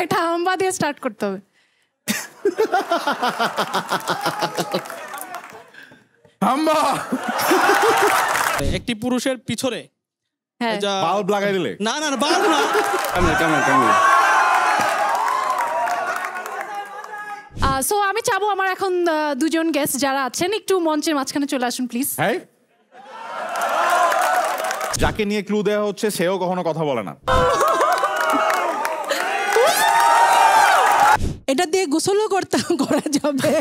একটা হাম্বা দিয়ে স্টার্ট করতে হবে। হাম্বা একটি পুরুষের পিছনে হ্যাঁ বাল্ব লাগাই দিলে না না বাল্ব না কেমন সো আমি চাবো আমার এখন দুজন গেস্ট যারা আছেন একটু মঞ্চের মাঝখানে চলে আসুন প্লিজ। হ্যাঁ যাকে নিয়ে ক্লু দেওয়া হচ্ছে সেও কখনো কথা বলে না। এটা দিয়ে গোসলও করা যাবে।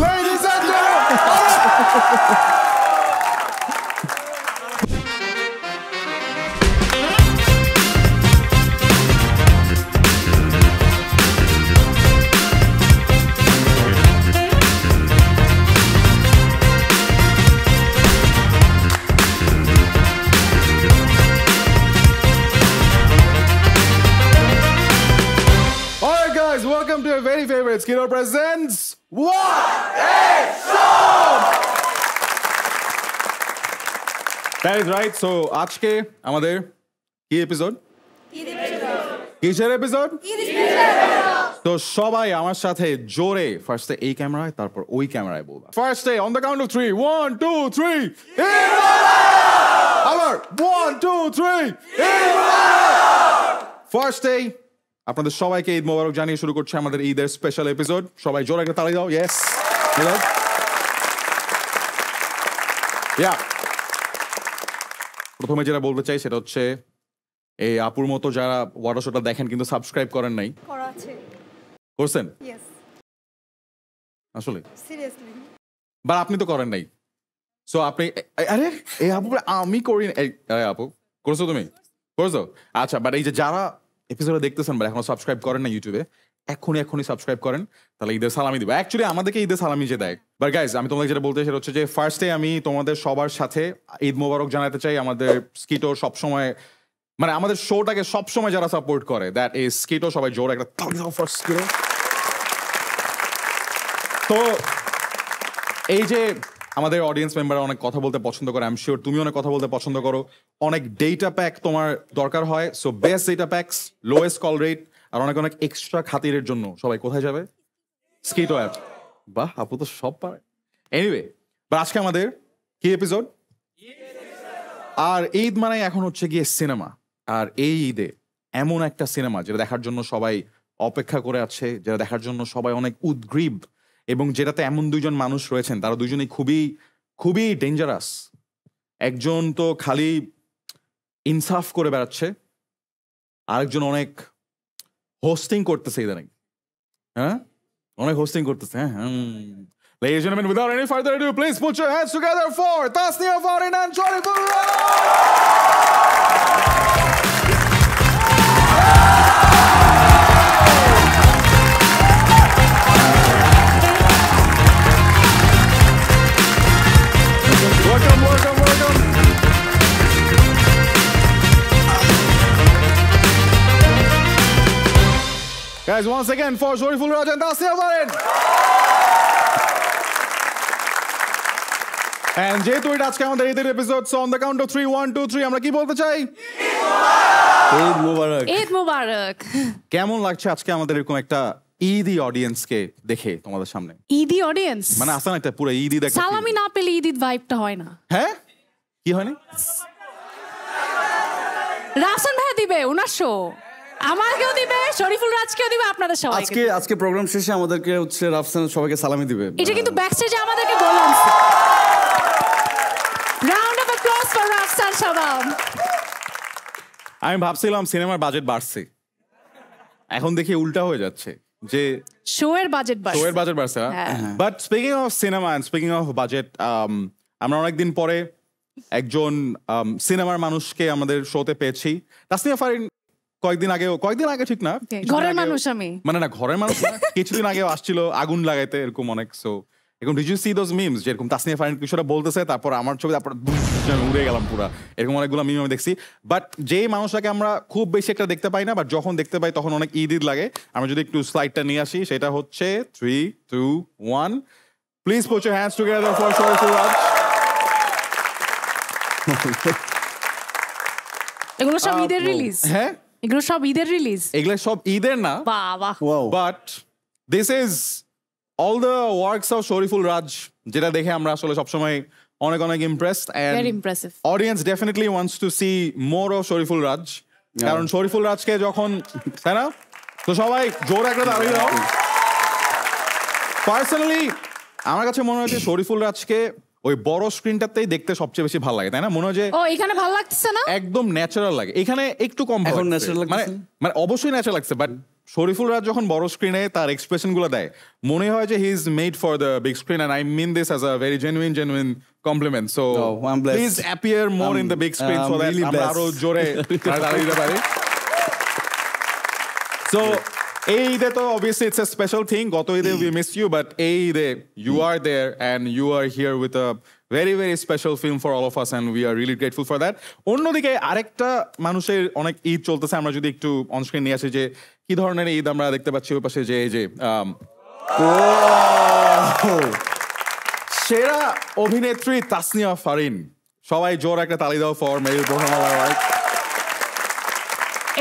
Ladies and gentlemen, alright guys, welcome to your very favorite Skidoo presents What is Song? That is right. So আজকে আমাদের কি এপিসোড? কিসের এপিসোড? তো সবাই আমার সাথে জোরে ফার্স্টে এই ক্যামেরায় তারপর ওই ক্যামেরায় বলবা। ফার্স্টে অন দ্য কাউন্ট অফ 3 1 2 3 আবার 1 2 3 ফার্স্টে আপনাদের সবাইকে ঈদ মোবারক জানিয়ে শুরু করছে আমাদের ঈদের স্পেশাল এপিসোড। সবাই জোরে একটা তালি দাও। ইয়েস প্রথমে যেটা বলতে চাই সেটা হচ্ছে এই আপুর মতো যারা ওয়াটার শোটা দেখেন কিন্তু সাবস্ক্রাইব করেন নাই, করছেন আসলে বা আপনি তো করেন নাই। সো আপনি আরে এই আপু আমি করি আপু করছো, তুমি করছো? আচ্ছা, বাট এই যে যারা এপিসোডে দেখতেছেন বা এখনো সাবস্ক্রাইব করেন না ইউটিউবে, এখনই সাবস্ক্রাইব করেন, তাহলে ঈদের সালামি দিব। অ্যাকচুয়ালি আমাদেরকে ঈদের সালামি যে দেয়। বাট গাইজ আমি তোমাদের যেটা বলতে সেটা হচ্ছে যে ফার্স্টে আমি তোমাদের সবার সাথে ঈদ মোবারক জানাতে চাই। আমাদের স্কিটো সবসময় মানে আমাদের শোটাকে সবসময় যারা সাপোর্ট করে, দ্যাট ইজ স্কিটো। সবাই জোর একটা তালি দাও ফর স্কিটো। তো এই যে আমাদের অডিয়েন্স মেম্বাররা অনেক কথা বলতে পছন্দ করে, আই এম শিওর তুমি অনেক কথা বলতে পছন্দ করো, অনেক ডেটা প্যাক তোমার দরকার হয়। So best data packs, lowest call rate আর অনেক অনেক এক্সট্রা খাতিরের জন্য সবাই কোথায় যাবে? Skitto app. বাহ, আপু তো সব পারে। এনিওয়ে, বাট আজকে আমাদের কি এপিসোড? আর ঈদ মানে এখন হচ্ছে গিয়ে সিনেমা। আর এই ঈদে এমন একটা সিনেমা যেটা দেখার জন্য সবাই অপেক্ষা করে আছে, যেটা দেখার জন্য সবাই অনেক উদ্গ্রীব, এবং যেটাতে এমন দুইজন মানুষ রয়েছেন তারা দুজনেই খুবই খুবই ডেঞ্জারাস। একজন তো খালি ইনসাফ করে বেড়াচ্ছে, আরেকজন অনেক হোস্টিং করতেছে ইদানিং। হ্যাঁ, অনেক হোস্টিং করতেছে। হ্যাঁ, Ladies and gentlemen, without any further ado, please put your hands together for Tasnia Farin and Shariful Raj! Welcome. Guys, once again for Shariful Raj and Tasnia Farin! And যেহেতু এটা আজকে আমাদের ঈদের episode, so on the count of 3 1 2 3 আমরা কি বলতে চাই? ঈদ মোবারক। ঈদ মোবারক। কেমন লাগছে আজকে আমাদের এরকম একটা ঈদি অডিয়েন্সকে দেখে তোমাদের সামনে? ঈদি অডিয়েন্স মানে আসলে একটা পুরো ঈদি দেখে সালামি না পেলে ঈদ ভাইবটা হয় না। হ্যাঁ, কি হয়নি? রাফসান ভাই দিবে ওনার শো, আমাকেও দিবে, শরীফুল রাজকেও দিবে, আপনাদের সবাইকে। আজকে প্রোগ্রাম শেষে আমাদেরকে হচ্ছে রাফসান সবাইকে সালামি দিবে। এটা কিন্তু ব্যাকস্টেজে আমাদেরকে বললাম। Round of applause for Rafsan Shabab. আমি ভাবছিলাম সিনেমার বাজেট বাড়ছে, এখন দেখি উল্টা হয়ে যাচ্ছে যে শো এর বাজেট বাড়ছে। But speaking of cinema and speaking of budget, আমরা অনেকদিন পরে একজন সিনেমার মানুষকে আমাদের শোতে পেয়েছি। তাসনিয়া ফারিন কয়েকদিন আগে ঠিক না, ঘরের মানুষ আমি মানে না ঘরের মানুষ না, কিছুদিন আগেও আসছিল আগুন লাগাইতে এরকম অনেক। সো এরকম did you see those memes যেরকম তাসনিয়া ফারিন কিছুটা বলতেছে, তারপর আমার ছবি, তারপর উড়ে গেলাম পুরা, এরকম অনেকগুলো মিম আমি দেখছি। বাট যেই মানুষটাকে আমরা খুব বেশি একটা দেখতে পাই না, বাট যখন দেখতে পাই তখন অনেক ঈদ লাগে। আমরা যদি একটু স্লাইডটা নিয়ে আসি, সেটা হচ্ছে 3 2 1, please put your hands together for Shariful Raj. এগুলো সব ঈদের রিলিজ। হ্যাঁ, এগুলো সব ঈদের রিলিজ? এগুলো সব ঈদের না, বাবা, wow but this is all the works of Shariful Raj, যেটা দেখে আমরা আসলে সবসময় অনেক অনেক impressed, very and impressive. Audience definitely wants to see more of Shariful Raj, কারণ শরীফুল রাজকে যখন, তাই না, তো সবাই জোর একটা দাঁড়িয়ে দাও। পার্সোনালি আমার কাছে মনে হচ্ছে শরীফুল রাজকে ওই বড় স্ক্রিনটাতেই দেখতে সবচেয়ে বেশি ভালো লাগে, তাই না? মনে হয় যে ও এখানে ভালো লাগতেছে না, একদম ন্যাচারাল লাগে, এখানে একটু কম ভালো এখন লাগছে। natural মানে লাগতেছে? মানে অবশ্যই ন্যাচারাল লাগছে, বাট শরীফুল রাজ যখন বড় স্ক্রিনে তার এক্সপ্রেশন গুলো দেয়, মনে হয় যে he is made for the big screen, and I mean this as a very genuine compliment. So Oh, I'm blessed. Please appear more in the big screen so that really আমরা blessed. আরো জোরে দাঁড়িয়ে দিতে পারি। So এই ঈদে তো obviously it's a special thing, গত ঈদে উই মিস ইউ, বাট এই ঈদে you are there and you are here with a very special film for all of us, and we are really grateful for that. অন্যদিকে আরেকটা মানুষের অনেক ঈদ চলতেছে, আমরা যদি একটু অনস্ক্রিন নিয়ে আসি যে কি ধরনের ঈদ আমরা দেখতে পাচ্ছি ওই পাশে, যে এই যে সেরা অভিনেত্রী তাসনিয়া ফারিন, সবাই জোর একটা তালি দাও ফর মেরিল প্রথম আলো।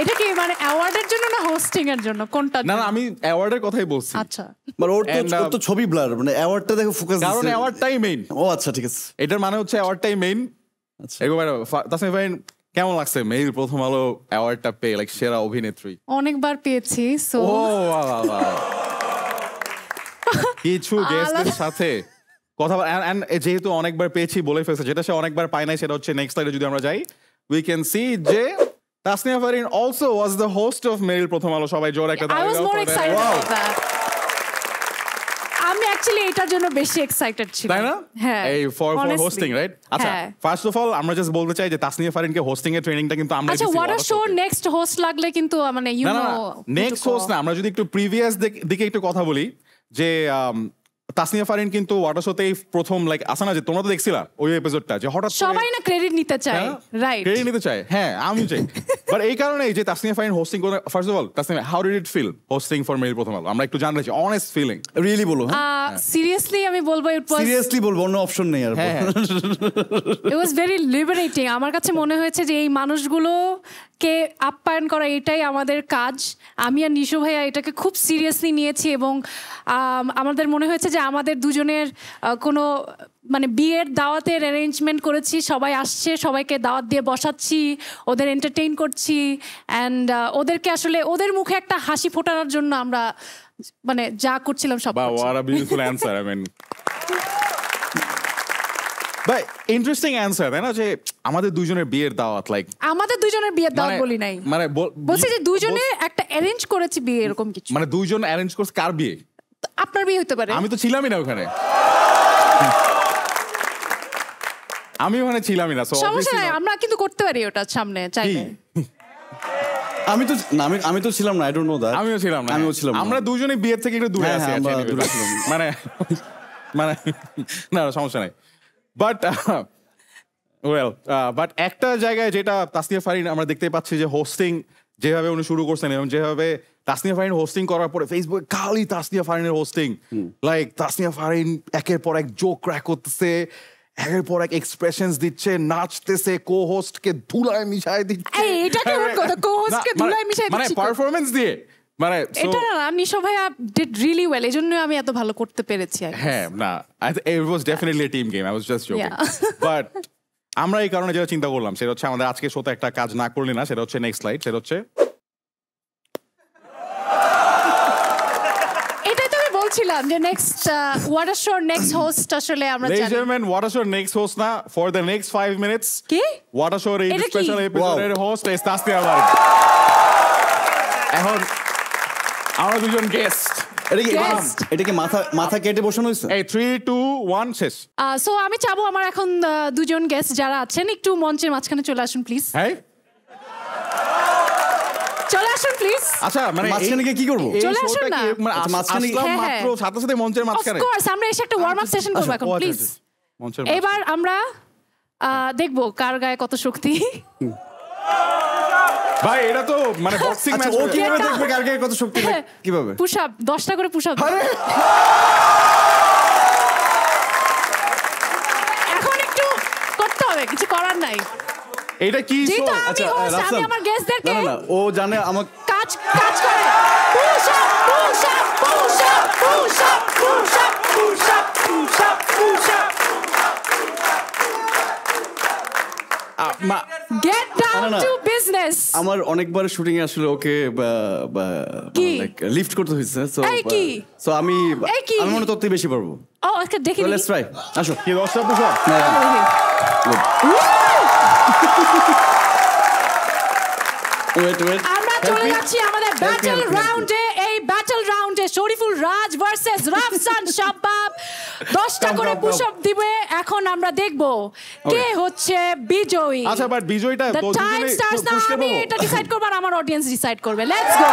এটা কি মানে অ্যাওয়ার্ডের জন্য না হোস্টিং এর জন্য, কোনটা? না আমি অ্যাওয়ার্ডের কথাই বলছি, আচ্ছা, মানে ওর And, তো ওর তো ছবি ব্লার, মানে অ্যাওয়ার্ডটা দেখো ফোকাস কারণ অ্যাওয়ার্ডটাই মেইন। ও আচ্ছা ঠিক আছে। এটার মানে হচ্ছে অ্যাওয়ার্ডটাই মেইন। আচ্ছা একবার তাসনিয়া ফারিন কেমন লাগছে মেরিল প্রথম আলো অ্যাওয়ার্ডটা পেয়ে, লাইক সেরা অভিনেত্রী? অনেকবার পেয়েছি, সো ও কিছু গেস্টের সাথে কথা and যেহেতু অনেকবার পেয়েছি বলে ফেলছে, যেটা সে অনেকবার পায় নাই সেটা হচ্ছে নেক্সট স্লাইডে যদি আমরা যাই, উই ক্যান সি যে Tasnia Farin also was the host of Meril Prothom Alo. সবাই জোর একটা I was more excited Wow. About that. আমি অ্যাকচুয়ালি এটার জন্য বেশি এক্সাইটেড ছিলাম, তাই না? হ্যাঁ, এই ফর honestly, হোস্টিং, রাইট? আচ্ছা, হ্যাঁ। ফার্স্ট অফ অল আমরা জাস্ট বলতে চাই যে তাসনিয়া ফারিনকে হোস্টিং এর ট্রেনিংটা কিন্তু আমরা আচ্ছা, ওয়াটার শো নেক্সট হোস্ট লাগলে কিন্তু মানে ইউ না নো নেক্সট হোস্ট না, আমরা যদি একটু প্রিভিয়াস দিকে একটু কথা বলি, যে তাসনিয়া ফারিন কিন্তু ওয়াটার শোতেই প্রথম, লাইক আসা না, যে তোমরা তো দেখছিলা ওই এপিসোডটা, যে হঠাৎ সবাই না ক্রেডিট নিতে চায়, রাইট? ক্রেডিট নিতে চায়, হ্যাঁ আমি চাই, বাট এই কারণেই যে তাসনিয়া ফারিন হোস্টিং করে। First of all Tasnia, how did it feel hosting for Meril Prothom Alo? আমরা একটু জানতে চাই অনেস্ট ফিলিং। রিয়েলি বলো, সিরিয়াসলি আমি বলবো ইট ওয়াজ সিরিয়াসলি বলবো, অন্য অপশন নেই আর। ইট ওয়াজ ভেরি লিবারেটিং। আমার কাছে মনে হয়েছে যে এই মানুষগুলোকে আপ্যায়ন করা এটাই আমাদের কাজ। আমি আর নিশু ভাইয়া এটাকে খুব সিরিয়াসলি নিয়েছি, এবং আমাদের মনে হয়েছে যে আমাদের দুজনের কোনো মানে বিয়ের দাওয়াতের অ্যারেঞ্জমেন্ট করেছি, সবাই আসছে, সবাইকে দাওয়াত দিয়ে বসাচ্ছি, ওদের এন্টারটেইন করছি, অ্যান্ড ওদেরকে আসলে ওদের মুখে একটা হাসি ফোটানোর জন্য আমরা মানে যা করছিলাম সব বা করছি। what a beautiful answer, I mean. বাই ইন্টারেস্টিং অ্যান্সার, তাই না? যে আমাদের দুজনের বিয়ের দাওয়াত, লাইক আমাদের দুজনের বিয়ের দাওয়াত বলি নাই, মানে বলছি যে দুজনে একটা অ্যারেঞ্জ করেছি বিয়ে, এরকম কিছু। মানে দুইজন অ্যারেঞ্জ করছে কার বিয়ে? আপনার বিয়ে হতে পারে, আমি তো ছিলামই না ওখানে, আমি ওখানে ছিলামই না, সো সমস্যা নাই, আমরা কিন্তু করতে পারি ওটা সামনে চাইলে। আমি তো না, আমি তো ছিলাম না, আই ডোন্ট নো দ্যাট। আমিও ছিলাম না, আমিও ছিলাম না। আমরা দুজনেই বিয়ের থেকে একটু দূরে হ্যাঁ, আছি, হ্যাঁ, আমরা actually, দূরে ছিলাম। মানে মানে না সমস্যা নাই, বাট ওয়েল, বাট একটা জায়গায় যেটা তাসনিয়া ফারিন আমরা দেখতে পাচ্ছি যে হোস্টিং যেভাবে উনি শুরু করছেন, এবং যেভাবে তাসনিয়া ফারিন হোস্টিং করার পরে ফেসবুকে খালি তাসনিয়া ফারিনের হোস্টিং, লাইক তাসনিয়া ফারিন একের পর এক জোক ক্র্যাক করতেছে, একের পর এক এক্সপ্রেশনস দিচ্ছে, নাচতেছে, কো হোস্টকে ধুলায় মিশায় দিচ্ছে। এই, এটা কেমন কথা? co-host-কে ধুলায় মিশায় মানে দিচ্ছি? পারফরম্যান্স দিয়ে, মানে so- এটা না, নিশো ভাইয়া ডিড রিয়েলি ওয়েল, এজন্য আমি এত ভালো করতে পেরেছি। হ্যাঁ, না it was definitely a team game, I was just joking. Yeah. But আমরা এই কারণে যেটা চিন্তা করলাম সেটা হচ্ছে আমাদের আজকে শোতে একটা কাজ না করলে না, সেটা হচ্ছে নেক্সট স্লাইড, সেটা হচ্ছে এটাই তো আমি বলছিলাম যে নেক্সট ওয়াটার শোর নেক্সট হোস্ট আসলে আমরা Ladies and জানি। gentlemen, Water Show next host না, for the next 5 minutes কি Water Show এই এটা কি? স্পেশাল এপিসোডের হোস্ট is তাসনিয়া ফারিন। এখন আমরা দুজন গেস্ট, এটা কি মাথা কেটে বসানো হয়েছে? এই 3 2 1 শেষ। সো আমি চাবো আমার এখন দুজন গেস্ট যারা আছেন একটু মঞ্চের মাঝখানে চলে আসুন প্লিজ, হ্যাঁ চলে আসুন প্লিজ। আচ্ছা, মানে মাঝখানে গিয়ে কি করবো? চলে আসুন না। আচ্ছা, মাঝখানে আসলাম হ্যাঁ, মাত্র হ্যাঁ। সাথে সাথে মঞ্চের অফ মাঝখানে। কোর্স আমরা এসে একটা ওয়ার্ম আপ সেশন করব এখন, ও আচ্ছা, প্লিজ। আচ্ছা, মঞ্চের এবার আমরা দেখবো কার গায়ে কত শক্তি। ভাই এটা তো মানে বক্সিং আচ্ছা, ম্যাচ। ও কিভাবে এটা- দেখবে কার গায়ে কত শক্তি লাগে? কিভাবে? পুশ আপ 10টা করে পুশ আপ। এখন একটু করতে হবে, কিছু করার নাই। এটা কি যেহেতু show? আমি আচ্ছা, host, আমি রাফসান। আমার গেস্টদেরকে না, না, না, ও জানে আমাকে কাজ করে push up push up push up push up push up push up push up push up get down না, না। টু বিজনেস আমার অনেকবার শুটিং এ আসলে ওকে কি? লিফট করতে হয়েছে এই কি? সো আমি এই কি? আমি মনে তত্ত্বে বেশি পারবো ও আজকে দেখি লেটস ট্রাই আসো কি 10টা পুশ আপ ওয়েট ওয়েট আমরা চলে যাচ্ছি আমাদের ব্যাটল রাউন্ডে। এই ব্যাটল রাউন্ডে শরীফুল রাজ ভার্সেস রাফসান শাবাব 10টা করে পুশ আপ দিবে। এখন আমরা দেখব কে হচ্ছে বিজয়ী। আচ্ছা বাট বিজয়টা The তো time দুজনেই starts now. পুরস্কার আমি পাবো? এটা ডিসাইড করব আর আমার অডিয়েন্স ডিসাইড করবে। Let's go.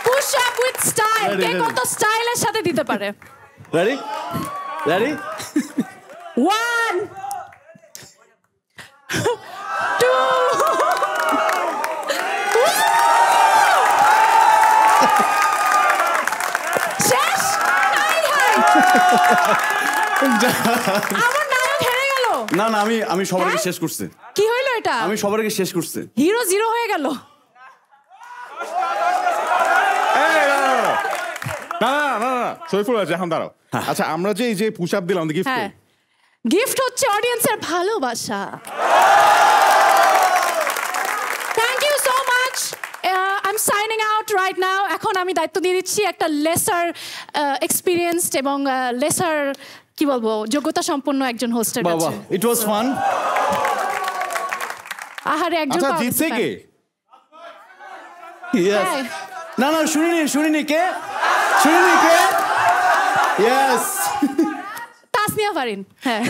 Push up with style. K Ready, কত স্টাইলের সাথে দিতে পারে? রেডি রেডি 1 2 শেষ। হাই হাই আমার নায়ক হেরে গেল। না না আমি সবার আগে হ্যাঁ? শেষ করছি কি হইলো এটা? আমি সবার আগে শেষ করছি হিরো জিরো হয়ে গেল। এই, না শরীফুল আছে এখন দাঁড়াও। আচ্ছা আমরা যে এই যে পুশ আপ দিলাম গিফট হ্যাঁ, গিফট হচ্ছে অডিয়েন্সের ভালোবাসা। Thank you so much. I am signing out right now. এখন আমি দায়িত্ব দিয়ে দিচ্ছি একটা লেসার এক্সপিরিয়েন্সড এবং লেসার কি বলবো যোগ্যতা সম্পন্ন একজন হোস্টের বাবা কাছে। ইট ওয়াজ ফান আহারে একজন আচ্ছা পাওয়া জিতছে গেছে কে? ইয়েস হ্যাঁ। না না শুনিনি কে ইয়েস তাসনিয়া ফারিন। হ্যাঁ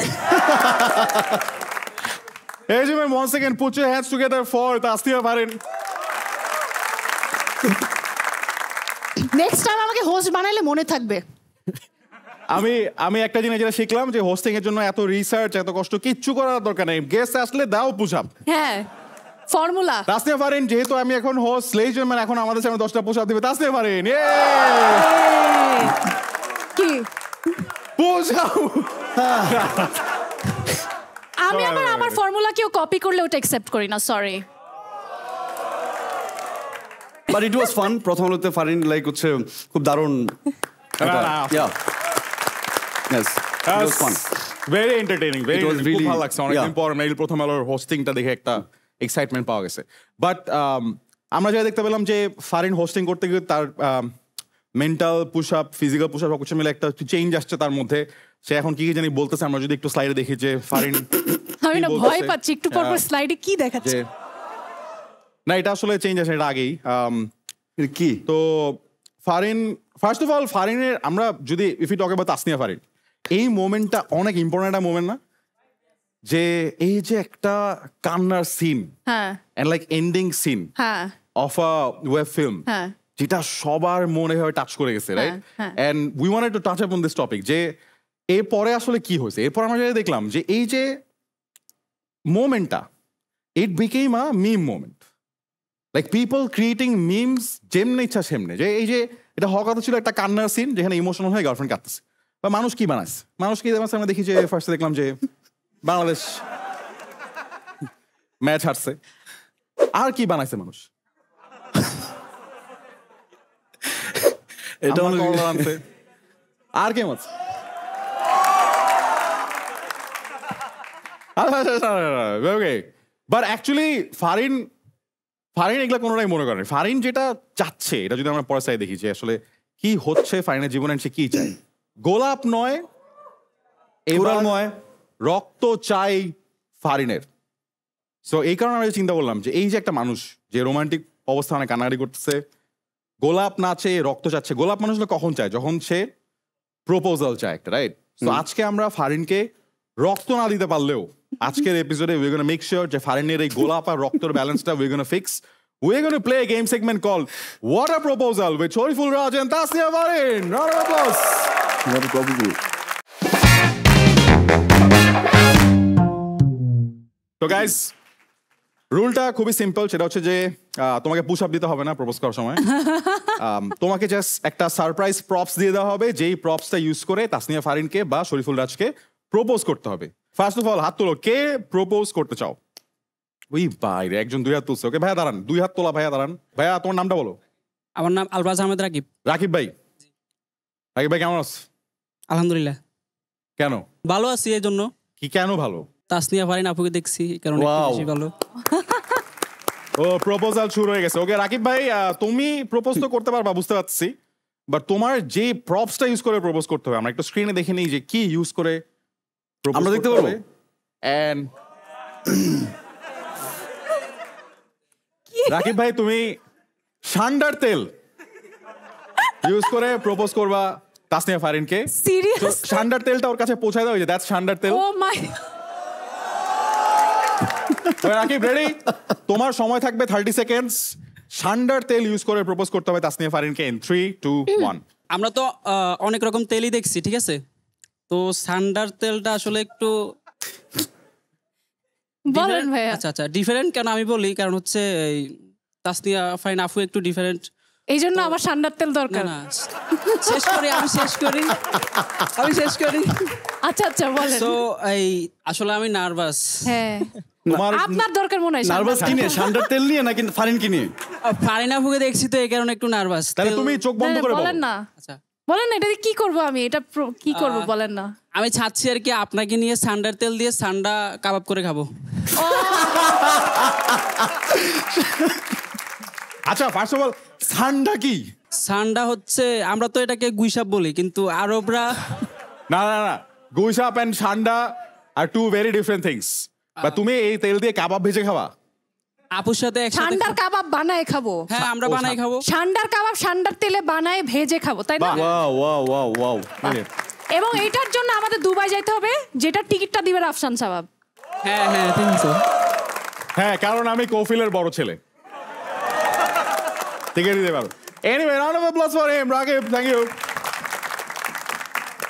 এই যে ma'am 1 second put your hands together for Tasniya Farin. Next time আমাকে হোস্ট বানাইলে মনে থাকবে। আমি একটা জিনিস যেটা শিখলাম যে হোস্টিং এর জন্য এত রিসার্চ এত কষ্ট কিচ্ছু করার দরকার নেই। গেস্ট আসলে দাও পুশ আপ। হ্যাঁ ফর্মুলা। তাসনিয়া ফারিন যেহেতু আমি এখন হোস্ট লেজম্যান এখন আমাদের সামনে 10টা পুশ আপ দিবে তাসনিয়া ফারিন। কি পুশ আপ আমি আবার আমার ফর্মুলা কেউ কপি করলে ওটা অ্যাকসেপ্ট করি না, sorry. But it was fun প্রথম আলোতে ফারিন লাইক হচ্ছে খুব দারুণ very entertaining It was really- ভালো লাগছে অনেকদিন yeah. পর মেইল প্রথম আলোর হোস্টিংটা দেখে একটা এক্সাইটমেন্ট পাওয়া গেছে। বাট আমরা যা দেখতে পেলাম যে ফারিন হোস্টিং করতে গিয়ে তার mental push up physical push up সবকিছু মিলে একটা চেঞ্জ আসছে তার মধ্যে। সে এখন কি জানি বলতেছে, আমরা যদি একটু স্লাইডে দেখি যে ফারিন আমি না কি ভয় বলতেছে? পাচ্ছি একটু পর পর স্লাইডে কি দেখাচ্ছে। যে না এটা আসলে চেঞ্জ আসে এটা আগেই। কি তো ফারিন ফার্স্ট অফ অল ফারিনের আমরা যদি if you talk about Tasniya Farin এই মোমেন্টটা অনেক ইম্পর্টেন্ট একটা মোমেন্ট না, যে এই যে একটা কান্নার সিন হ্যাঁ এন্ড লাইক এন্ডিং সিন হ্যাঁ অফ আ ওয়েব ফিল্ম হ্যাঁ যেটা সবার মনে হয় টাচ করে গেছে, রাইট? হ্যাঁ। And we wanted to touch upon this topic যে এরপরে আসলে কি হয়েছে। এরপর আমরা যেটা দেখলাম যে এই যে মোমেন্টটা it became a meme moment, like people creating memes যেমনি ইচ্ছা সেমনে। যে এই যে এটা হওয়ার কথা ছিল একটা কান্নার সিন যেখানে ইমোশনাল হয়ে গার্লফ্রেন্ড কাঁদতেছে, বা মানুষ কি বানাইছে, মানুষ কি বানাইছে আমরা দেখি যে ফার্স্টে দেখলাম যে বাংলাদেশ ম্যাচ হারছে। আর কি বানাইছে মানুষ? এটা আমরা করলা আনছে। আর কেম আছে? ওকে বাট অ্যাকচুয়ালি ফারিন এগুলা কোনোটাই মনে করেন। ফারিন যেটা চাচ্ছে এটা যদি আমরা পরে সাইড দেখি যে আসলে কি হচ্ছে ফারিনের জীবনে, সে কি চায়। গোলাপ নয় এবার নয় রক্ত চাই ফারিনের। সো এই কারণে আমি চিন্তা করলাম যে এই যে একটা মানুষ যে রোমান্টিক অবস্থানে কান্নাকাটি করতেছে, গোলাপ না চেয়ে রক্ত চাচ্ছে। গোলাপ মানুষ কখন চায়? যখন সে প্রপোজাল চায় একটা, রাইট? তো আজকে আমরা ফারিনকে রক্ত না দিতে পারলেও আজকের এপিসোডে উই গোনা মেক শিওর যে ফারিনের এই গোলাপ আর রক্তের ব্যালেন্সটা we gonna fix. We gonna play a game segment call what a proposal with Shariful Raj and Tasniya Farin. Round of applause. তো গাইস রুলটা খুবই সিম্পল, সেটা হচ্ছে যে তোমাকে পুশ আপ দিতে হবে না প্রপোজ করার সময়। তোমাকে জাস্ট একটা সারপ্রাইজ প্রপস দিয়ে দেওয়া হবে, যেই প্রপসটা ইউজ করে তাসনিয়া ফারিনকে বা শরীফুল রাজকে প্রপোজ করতে হবে। ফার্স্ট অফ অল হাত তোলো, কে প্রপোজ করতে চাও? ওই বাইরে একজন 2 হাত তুলছে। ওকে ভাইয়া দাঁড়ান, 2 হাত তোলা ভাইয়া দাঁড়ান। ভাইয়া তোমার নামটা বলো। আমার নাম আলবাজ আহমেদ রাকিব। রাকিব ভাই, রাকিব ভাই কেমন আছো? আলহামদুলিল্লাহ কেন ভালো আছি। এই জন্য কি কেন ভালো? তাসনিয়া ফারিন আপুকে দেখছি, এই কারণে একটু বেশি ভালো। ও প্রপোজাল শুরু হয়ে গেছে। ওকে রাকিব ভাই, তুমি প্রপোজ তো করতে পারবা বুঝতে পারছি, বাট তোমার যে প্রপসটা ইউজ করে প্রপোজ করতে হবে আমরা একটু স্ক্রিনে দেখে নিই যে কি ইউজ করে আমরা দেখতে পারবো? এন্ড রাকিব ভাই তুমি সান্ডার তেল ইউজ করে প্রপোজ করবা তাসনিয়া ফারিনকে। সিরিয়াস? সান্ডার তেলটা ওর কাছে পৌঁছায় দাও, যে দ্যাটস সান্ডার তেল। ও মাই, রাকিব রেডি? তোমার সময় থাকবে 30 সেকেন্ডস। সান্ডার তেল ইউজ করে প্রপোজ করতে হবে তাসনিয়া ফারিনকে ইন 3, 2, 1। আমরা তো অনেক রকম তেলই দেখছি, ঠিক আছে? তো সান্ডার তেলটা আসলে একটু বলেন ভাইয়া। আচ্ছা আচ্ছা ডিফারেন্ট কেন আমি বলি, কারণ হচ্ছে এই তাসনিয়া ফারিন আপু একটু ডিফারেন্ট, এই জন্য আমার সান্ডার তেল দরকার। না শেষ করি আমি শেষ করি। আচ্ছা আচ্ছা বলেন। তো এই আসলে আমি নার্ভাস। হ্যাঁ, তোমার আপনার দরকার মনে হয় নার্ভাস কি নিয়ে? সান্ডার তেল নিয়ে নাকি ফারিন কি নিয়ে? ফারিন আপুকে দেখছি তো এই কারণে একটু নার্ভাস। তাহলে তুমি চোখ বন্ধ করে বলেন বলো। না, আচ্ছা বলেন না, এটা দিয়ে কি করব আমি, এটা কি করব বলেন না। আমি চাচ্ছি আর কি আপনাকে নিয়ে সান্ডার তেল দিয়ে সান্ডা কাবাব করে খাবো। আচ্ছা ফার্স্ট অফ অল সান্ডা কি? সান্ডা হচ্ছে, আমরা তো এটাকে গুইসাপ বলি, কিন্তু আরবরা না না না, গুইসাপ এন্ড সান্ডা আর টু ভেরি ডিফারেন্ট থিংস। বা তুমি এই তেল দিয়ে কাবাব ভেজে খাবা? আপুর সাথে একসাথে। সান্ডার কাবাব বানায় খাবো? হ্যাঁ আমরা বানাই খাবো। সান্ডার কাবাব সান্ডার তেলে বানায় ভেজে খাবো, তাই না? Wow wow wow wow. এবং এটার জন্য আমাদের দুবাই যাইতে হবে, যেটা টিকিটটা দিবে রাফসান সাবাব। হ্যাঁ হ্যাঁ ঠিক আছে। হ্যাঁ, কারণ আমি কৌফিলের বড় ছেলে, টিকিট দিতে পারো। Anyway, round of applause for him. Rakib, thank you.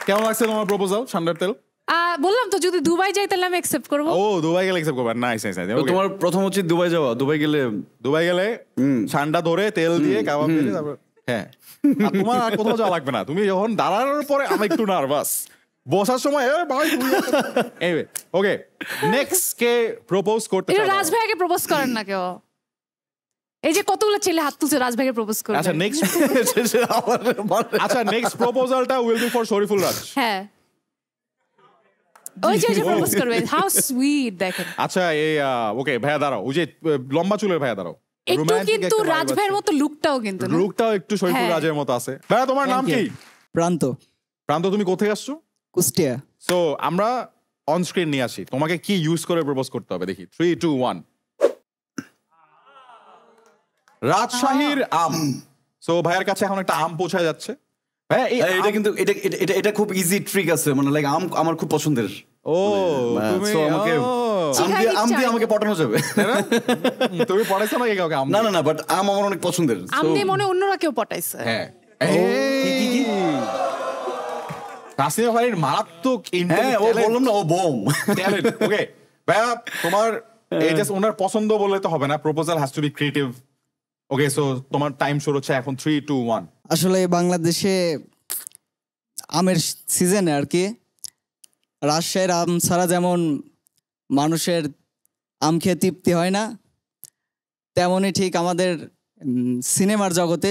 কেমন লাগছে তোমার প্রপোজাল সান্ডার তেল? বললাম তো যদি দুবাই যাই তাহলে আমি অ্যাকসেপ্ট করব। ও দুবাই গেলে অ্যাকসেপ্ট করবা? Nice nice nice. তো তোমার প্রথম উচিত দুবাই যাওয়া। দুবাই গেলে সান্ডা ধরে তেল দিয়ে কাবাব দিয়ে তারপর হ্যাঁ। আর তোমার আর কোথাও যাওয়া লাগবে না, তুমি যখন দাঁড়ানোর পরে আমি একটু নার্ভাস, বসার সময় ভাই। এনিওয়ে, ওকে নেক্সট কে প্রপোজ করতে এটা চাও? রাজ ভাইকে প্রপোজ করেন না কেউ? এই যে কতগুলো ছেলে হাত তুলছে রাজ ভাইকে প্রপোজ করে। আচ্ছা নেক্সট, আচ্ছা নেক্সট প্রপোজালটা will be for Shariful Raj. হ্যাঁ, ওই যে প্রপোজ করবে, হাউ সুইট দেখেন। আচ্ছা এই ওকে ভাইয়া দাঁড়াও, ওই যে লম্বা চুলের ভাইয়া দাঁড়াও। একটু কিন্তু রাজ ভাইয়ের মতো লুকটাও কিন্তু না? লুকটাও একটু শরীফুল হ্যাঁ। রাজের মতো আছে। ভাইয়া তোমার নাম কি? প্রান্ত, প্রান্ত, তুমি কোথায় আসছো? কুষ্টিয়া। সো আমরা অন স্ক্রিন নিয়ে আসি, তোমাকে কি ইউজ করে প্রপোজ করতে হবে দেখি। 3, 2, 1। রাজশাহীর আম। সো ভাইয়ের কাছে এখন একটা আম পৌঁছায় যাচ্ছে। হ্যাঁ এটা কিন্তু এটা খুব ইজি ট্রিক আছে, মানে লাইক আম আমার খুব পছন্দের। ও তুমি So আমাকে আম দিয়ে আমাকে পটানো যাবে। তুমি পড়াইছো নাকি কাউকে আম? না না না, বাট আম আমার অনেক পছন্দের। আমনে মনে অন্যরা কেউ পটাইছে। হ্যাঁ তাসনিয়া ফারিন মারাত্মক হ্যাঁ ও বললাম না, ও বোম ট্যালেন্ট। ওকে ভাইয়া তোমার এই জাস্ট ওনার পছন্দ বললে তো হবে না, proposal has to be creative. Okay so তোমার টাইম শুরু হচ্ছে এখন। 3, 2, 1। আসলে বাংলাদেশে আমের সিজনে আর কি, রাজশাহীর আম ছাড়া যেমন মানুষের আম খেয়ে তৃপ্তি হয় না, তেমনই ঠিক আমাদের সিনেমার জগতে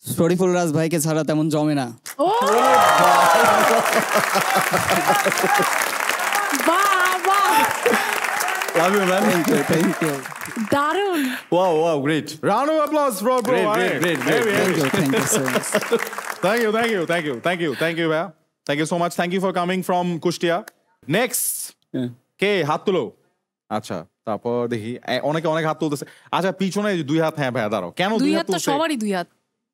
শরীফুল রাজ ভাইকে ছাড়া তেমন জমে না। ও বাহ বাহ, love you man. Thank you. দারুণ। Wow wow great. Round of applause for bro. Great. Thank you so much. Thank you ভাইয়া, thank you so much, thank you for coming from Kushtia. Next কে হাত তুলো? আচ্ছা তারপর দেখি অনেকে অনেক হাত তুলতেছে। আচ্ছা পিছনে 2 হাত। হ্যাঁ ভাইয়া দাঁড়াও, কেন 2 হাত তো তুলছে? সবারই 2 হাত।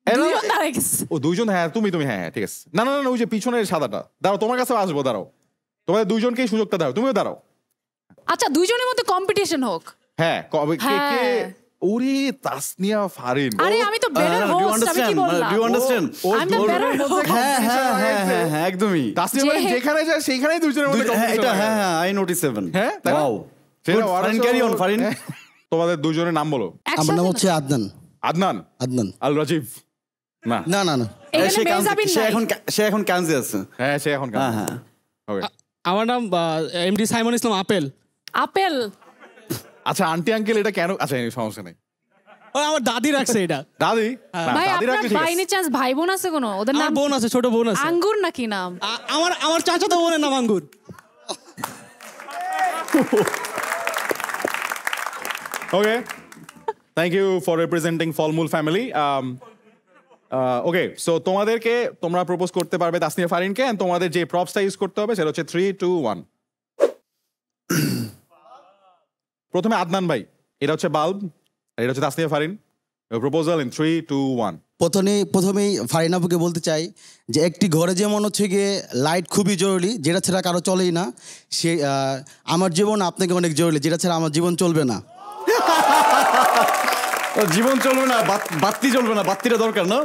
2 জন দাঁড়ায় গেছে। ও 2 জন, হ্যাঁ তুমি হ্যাঁ ঠিক আছে। না না না, ওই যে পিছনের সাদাটা দাঁড়াও, তোমার কাছে আসবো, দাঁড়াও। তোমাদের 2 জনকেই সুযোগটা দাও, তুমিও দাঁড়াও। আচ্ছা 2 জনের মধ্যে কম্পিটিশন হোক। হ্যাঁ কে হ্যাঁ। ওরে তাসনিয়া ফারিন। আরে আমি তো বেটার হোস্ট, আমি কি বললাম? Do you understand? I'm the better host. হ্যাঁ হ্যাঁ হ্যাঁ হ্যাঁ হ্যাঁ একদমই। তাসনিয়া ফারিন যেখানে যায় সেইখানেই 2 জনের মধ্যে হ্যাঁ এটা competition হয়। হ্যাঁ আই নোটিস 7। হ্যাঁ তাই না? ওয়াও। সেটা ফারিন ক্যারি অন ফারিন। তোমাদের 2 জনের নাম বলো। আমার নাম হচ্ছে আদনান। আদনান, আদনান। আল রাজীব। না না না না, এখানে মেজাবিন নাই। সে এখন কানজে আছে। হ্যাঁ সে এখন হ্যাঁ হ্যাঁ। ওকে আমার নাম এমডি সাইমন ইসলাম আপেল। আপেল। আচ্ছা আন্টি আঙ্কেল এটা কেন? আচ্ছা এই সমস্যা নেই, ও আমার দাদি রাখছে এটা। দাদি? না, ভাই দাদি আপনার রাখলে ঠিক বাই আছে। এনি চান্স ভাই বোন আছে কোনো? ওদের আমার নাম বোন আছে, ছোট বোন আছে। আঙ্গুর নাকি নাম? আমার চাচাতো বোনের নাম আঙ্গুর। ওকে, থ্যাংক ইউ ফর রিপ্রেজেন্টিং ফলমূল ফ্যামিলি। ওকে, সো তোমরা প্রপোজ করতে পারবে তাসনিয়া ফারিনকে, এন্ড তোমাদের যে প্রপসটা ইউজ করতে হবে সেটা হচ্ছে 3, 2, 1। প্রথমে আদনান ভাই, এটা হচ্ছে বাল্ব, আর এটা হচ্ছে তাসনিয়া ফারিন। Proposal in 3, 2, 1। প্রথমেই ফারিন আপুকে বলতে চাই যে একটি ঘরে যেমন হচ্ছে গিয়ে লাইট খুবই জরুরি, যেটা ছাড়া কারো চলেই না, সে আমার জীবন আপনাকে অনেক জরুরি, যেটা ছাড়া আমার জীবন চলবে না। জীবন চলবে না, বাতি চলবে না, বাতিটা দরকার না?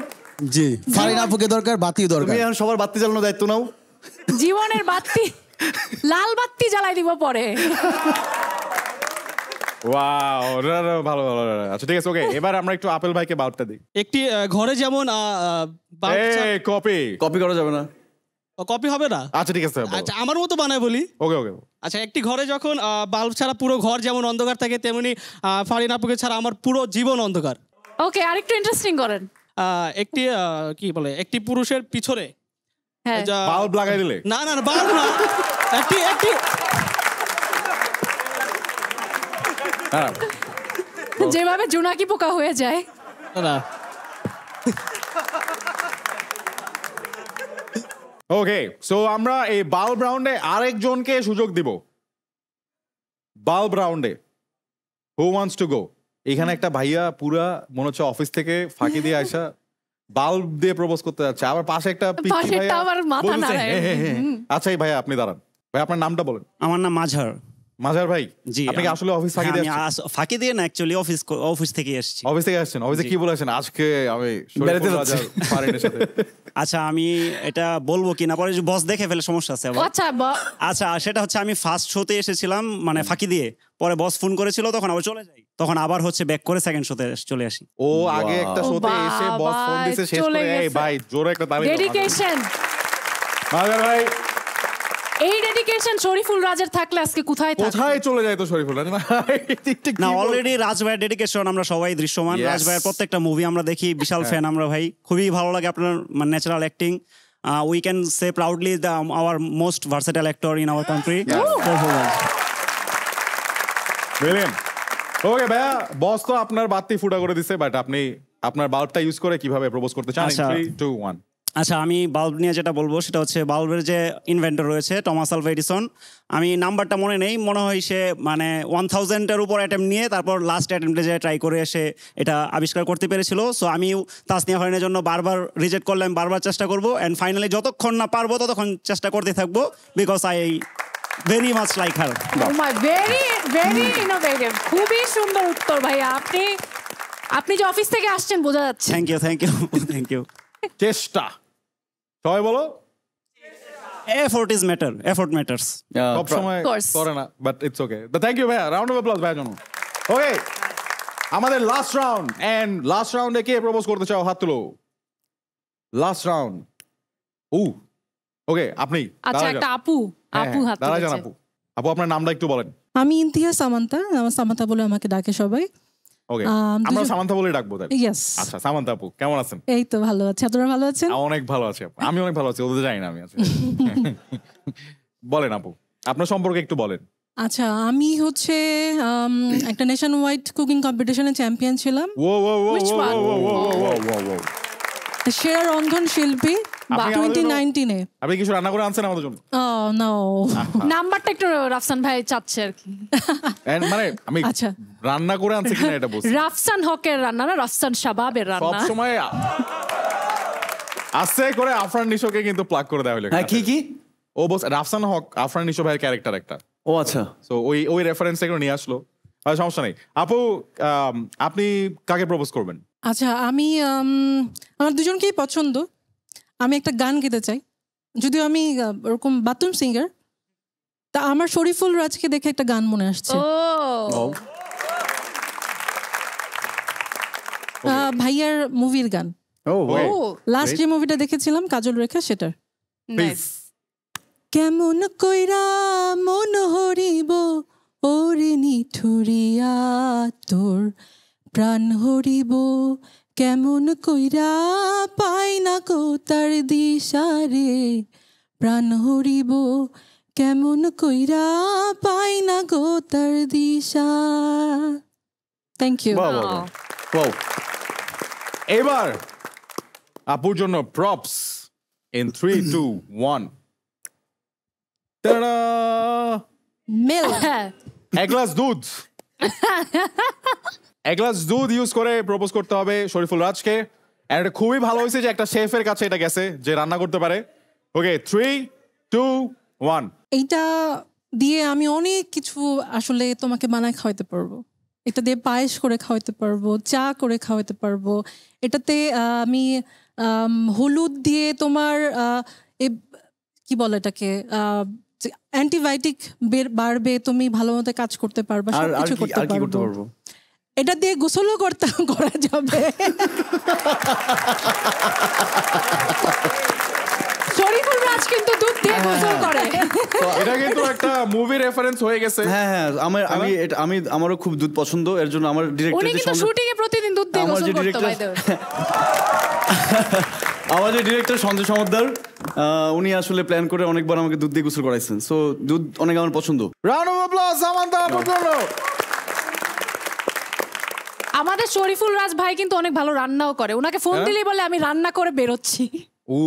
জি, ফারিন আপুকে দরকার, বাতিও দরকার। তুমি এখন সবার বাতি জ্বালানোর দায়িত্ব নাও। জীবনের বাতি, লাল বাতি জ্বালাই দিব পরে। ওয়াও, ভালো ভালো। আচ্ছা ঠিক আছে, ওকে, এবার আমরা একটু আপেল ভাইকে বাল্বটা দিই। একটি ঘরে যেমন কপি করা যাবে না, কপি হবে না। আচ্ছা ঠিক আছে, আচ্ছা আমার মতো বানায় বলি। ওকে ওকে। আচ্ছা, একটি ঘরে যখন বাল্ব ছাড়া পুরো ঘর যেমন অন্ধকার থাকে, তেমনি ফারিন আপুকে ছাড়া আমার পুরো জীবন অন্ধকার। ওকে, আরেকটু ইন্টারেস্টিং করেন। একটি কি বলে, একটি পুরুষের পিছনে হ্যাঁ, বাল্ব লাগাই দিলে? না না বাল্ব না, একটি যেভাবে জোনাকি পোকা হয়ে যায়। না। ওকে, সো আমরা এই বাল্ব রাউন্ডে আরেকজনকে সুযোগ দিব। বাল্ব রাউন্ডে হু ওয়ান্টস টু গো? এখানে একটা ভাইয়া পুরা মনে হচ্ছে অফিস থেকে ফাঁকি দিয়ে আসা বাল্ব দিয়ে প্রপোজ করতে যাচ্ছে, আবার পাশে একটা পিচ্চি পাশেরটা ভাইয়া আবার মাথা বলতেছে, নাড়ায়। হ্যাঁ, হ্যাঁ, হ্যাঁ। আচ্ছা এই ভাইয়া আপনি দাঁড়ান, ভাই আপনার নামটা বলেন। আমার নাম মাঝার। মাজার ভাই, জি, আপনি কি আসলে অফিস ফাঁকি দিয়ে আসছেন? ফাঁকি দিয়ে না, অ্যাকচুয়ালি অফিস থেকে এসেছি। অফিস থেকে আসছেন? অফিসে কি বলেছেন? আজকে আমি বেড়াতে শরীফুল যাচ্ছি। রাজার ফারিনের সাথে। আচ্ছা, আমি এটা বলবো কিনা পরে বস দেখে ফেলে সমস্যা আছে আবার। আচ্ছা আচ্ছা, সেটা হচ্ছে আমি ফার্স্ট শোতে এসেছিলাম, মানে ফাঁকি দিয়ে, পরে বস ফোন করেছিল, তখন আবার চলে যাই, তখন আবার হচ্ছে ব্যাক করে সেকেন্ড শোতে চলে আসি। ও আগে একটা শোতে এসে বস ফোন দিছে, শেষ করে এই ভাই জোরে একটা তালি দাও। ডেডিকেশন। মাজার ভাই, এই ডেডিকেশন শরীফুল রাজের থাকলে আজকে কোথায় থাকতো? কোথায় চলে যায় তো শরীফুল রাজ? না, অলরেডি রাজ ভাইয়ের ডেডিকেশন আমরা সবাই দৃশ্যমান। Yes. রাজ ভাইয়ের প্রত্যেকটা মুভি আমরা দেখি, বিশাল ফ্যান আমরা ভাই। খুবই ভালো লাগে আপনার natural acting. We can say proudly our most versatile actor in our country. Brilliant. Okay ভাইয়া, বস তো আপনার বাতি ফুটা করে দিছে, বাট আপনি আপনার বাল্বটা ইউজ করে কিভাবে প্রপোজ করতে চান? আচ্ছা। 3, 2, 1। আচ্ছা, আমি বাল্ব নিয়ে যেটা বলবো সেটা হচ্ছে বাল্বের যে ইনভেন্টর রয়েছে টমাস আলভা এডিসন। আমি নাম্বারটা মনে নেই, মনে হয় সে মানে 1000-এর উপর অ্যাটেম্প নিয়ে তারপর লাস্ট অ্যাটেম্পটে যে ট্রাই করে এসে এটা আবিষ্কার করতে পেরেছিল। সো আমি তাসনিয়া ফারিনের জন্য বারবার রিজেক্ট করলে আমি বারবার চেষ্টা করবো, অ্যান্ড ফাইনালি যতক্ষণ না পারবো ততক্ষণ চেষ্টা করতে থাকবো, because I very much like her. Very very innovative, খুবই সুন্দর উত্তর ভাইয়া। আপনি যে অফিস থেকে আসছেন বোঝা যাচ্ছে। Thank you. চেষ্টা, সবাই বলো। Effort is matter, effort matters. সব সময় Of course. করে না, but it's okay. Thank you ভাইয়া, রাউন্ড অফ অ্যাপ্লজ ভাইয়া জন্য। ওকে, আমাদের লাস্ট রাউন্ড, এন্ড লাস্ট রাউন্ডে কে প্রপোজ করতে চাও? হাত তুলো। Last round. ওকে, আপনি আচ্ছা, একটা আপু হাত দাঁড়ায় যান। তুলেছে। আপু আপনার নামটা একটু বলেন। আমি ইন্তিহাস সামান্তা, আমার সামান্তা বলে আমাকে ডাকে সবাই। ওকে, আমরা সামান্তা বলে ডাকবো তাই? ইয়েস। আচ্ছা, সামান্তা আপু কেমন আছেন? এই তো ভালো আছি, আপনারা ভালো আছেন? অনেক ভালো আছি আপু, আমি অনেক ভালো আছি, ওদের জানি না আমি আছি। বলেন আপু, আপনার সম্পর্কে একটু বলেন। আচ্ছা, আমি হচ্ছে একটা নেশন ওয়াইড কুকিং কম্পিটিশনে চ্যাম্পিয়ন ছিলাম। Which one? সেরা রন্ধন শিল্পী আপনি আমাদের জন্য- 2019-এ। আপনি কিছু রান্না করে আনছেন আমাদের জন্য? নো, নাম্বারটা একটু রাফসান ভাই চাচ্ছে আর কি। And মানে আমি আচ্ছা। রান্না করে আনছি কিনা এটা বলছি। রাফসান হকের রান্না না, রাফসান শাবাবের সব রান্না। সময় আস্তে করে আফরান নিশোকে কিন্তু প্লাগ করে দেওয়া হলো। হ্যাঁ, কি ও বস রাফসান হক আফরান নিশো ভাইয়ের ক্যারেক্টার একটা। ও আচ্ছা, সো ওই রেফারেন্স থেকে নিয়ে আসলো। সমস্যা নেই আপু, আপনি কাকে প্রপোজ করবেন? আচ্ছা, আমি আমার দুজনকেই পছন্দ। আমি একটা গান গেতে চাই, যদিও আমি ওরকম বাথরুম সিঙ্গার, তা আমার শরীফুল রাজকে দেখে একটা গান মনে আসছে। ভাইয়ার মুভির গান, ও Okay. ও লাস্ট যে মুভিটা দেখেছিলাম কাজল রেখা, সেটার। প্লিজ কেমন কইরা মন হরিব ওরে নিঠুরিয়া তোর প্রাণ হরিব কেমন কইরা পাই না কো তার দিশারে প্রাণ হরিব কেমন কইরা পাই না গো তার দিশা থ্যাংক ইউ Wow. এবার আপুর জন্য প্রপস ইন 3 2 1 টাটা মিল এক গ্লাস দুধ এক গ্লাস দুধ ইউজ করে প্রপোজ করতে হবে শরীফুল রাজকে আর এটা খুবই ভালো হয়েছে যে একটা শেফের কাছে এটা গেছে যে রান্না করতে পারে ওকে 3 2 1 এইটা দিয়ে আমি অনেক কিছু আসলে তোমাকে বানায় খাওয়াতে পারবো এটা দিয়ে পায়েস করে খাওয়াতে পারবো চা করে খাওয়াতে পারবো এটাতে আমি হলুদ দিয়ে তোমার কি বলে এটাকে অ্যান্টিবায়োটিক বাড়বে তুমি ভালো মতো কাজ করতে পারবে সবকিছু করতে পারবো এটা দিয়ে গোসলও করা যাবে শরীফুল রাজ কিন্তু দুধ দিয়ে গোসল করে এটা কিন্তু একটা মুভি রেফারেন্স হয়ে গেছে হ্যাঁ হ্যাঁ আমি আমারও খুব দুধ পছন্দ এর জন্য আমার উনি কিন্তু শুটিং এ প্রতিদিন দুধ দিয়ে গোসল করতে বাই দেয় আমাদের ডিরেক্টর সঞ্জয় সমদ্দার উনি আসলে প্ল্যান করে অনেকবার আমাকে দুধ দিয়ে গোসল করাইছেন সো দুধ অনেক আমার পছন্দ রাউন্ড অফ অ্যাপ্লজ সামান্তা আপুর জন্য আমাদের শরীফুল রাজ ভাই কিন্তু অনেক ভালো রান্নাও করে ওনাকে ফোন দিলেই বলে আমি রান্না করে বেরোচ্ছি ও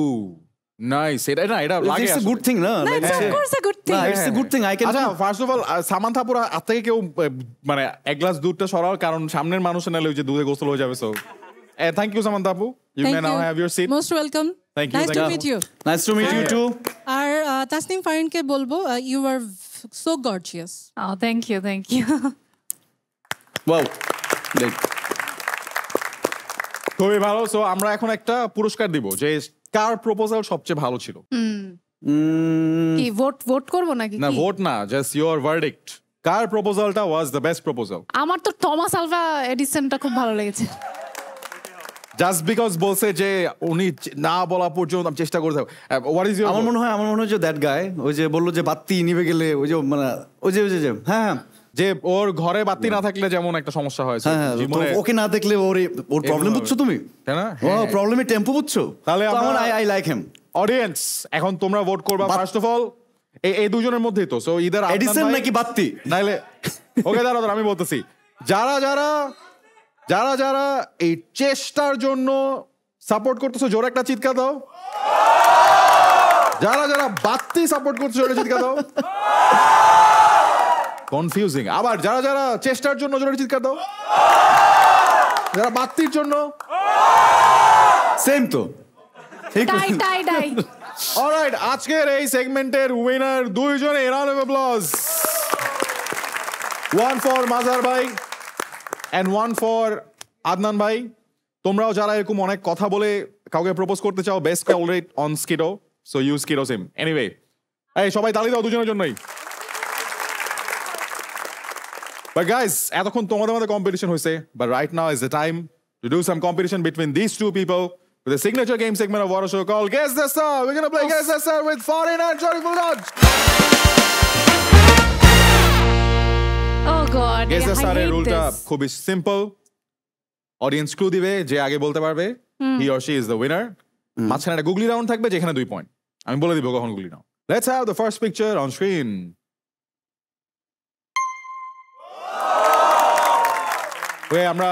নাইস এটা লাগে ইটস আ গুড থিং না Of course a good thing. It's a good thing I can আচ্ছা ফার্স্ট অফ অল সামান্তা আপুর হাত থেকে কেউ মানে এক গ্লাস দুধটা সরাও কারণ সামনের মানুষ নালে ওই যে দুধে গোসল হয়ে যাবে সো থ্যাংক ইউ সামান্তা আপু you may now have your seat most welcome Thank you, nice thank to you. Meet you nice to meet you too আর তাসনিম ফারিনকে বলবো you are so gorgeous thank you wow great খুবই ভালো so আমরা এখন একটা পুরস্কার দিব যে কার প্রপোজাল সবচেয়ে ভালো ছিল কি ভোট করব নাকি না ভোট না জাস্ট ইওর ভার্ডিক্ট কার প্রপোজালটা ওয়াজ দ্য বেস্ট প্রপোজাল আমার তো টমাস আলভা এডিসনটা খুব ভালো লেগেছে জাস্ট বিকজ বলছে যে উনি না বলা পর্যন্ত আমি চেষ্টা করতে হোয়াট ইজ আমার মনে হয় যে দ্যাট গায় ওই যে বললো যে বাতি নিভে গেলে ওই যে মানে ওই যে হ্যাঁ যে ওর ঘরে বাতি না থাকলে যেমন একটা সমস্যা হয়েছে হ্যাঁ জীবনে ওকে না দেখলে ওর প্রবলেম বুঝছো তুমি তাই না ও প্রবলেমে টেম্পো বুঝছো তাহলে আমার আই লাইক হিম অডিয়েন্স এখন তোমরা ভোট করবা ফার্স্ট অফ অল এই দুজনের মধ্যেই তো সো ইদার এডিসন নাকি বাতি নাইলে ওকে দাঁড়াও আমি বলতেছি যারা যারা এই চেষ্টার জন্য সাপোর্ট করতেছো জোরে একটা চিৎকার দাও যারা বাতি সাপোর্ট করতেছো জোরে চিৎকার দাও কনফিউজিং আবার যারা চেষ্টার জন্য জোরে চিৎকার দাও যারা বাতির জন্য সেম তো টাই অলরাইট আজকের এই সেগমেন্টের উইনার দুইজনে round of applause one for মাজার ভাই এন্ড ওয়ান ফর আদনান ভাই তোমরাও যারা এরকম অনেক কথা বলে কাউকে প্রপোজ করতে চাও best already on Skitto so use Skitto SIM anyway এই সবাই তালি দাও দুজনের জন্যই But guys, এতক্ষণ তোমাদের মধ্যে competition হয়েছে but right now is the time to do some competition between these two people with a signature game segment of Water Show called Guess the Star. We're gonna play Guess the Star with Farin and Shoriful Raj. Oh god. Guess the I Star এর hate রুলটা this. খুবই simple audience clue দিবে যে আগে বলতে পারবে he or she is the winner মাঝখানে একটা গুগলি round থাকবে যেখানে 2 পয়েন্ট আমি বলে দিব কখন googly now let's have the first picture on screen আমরা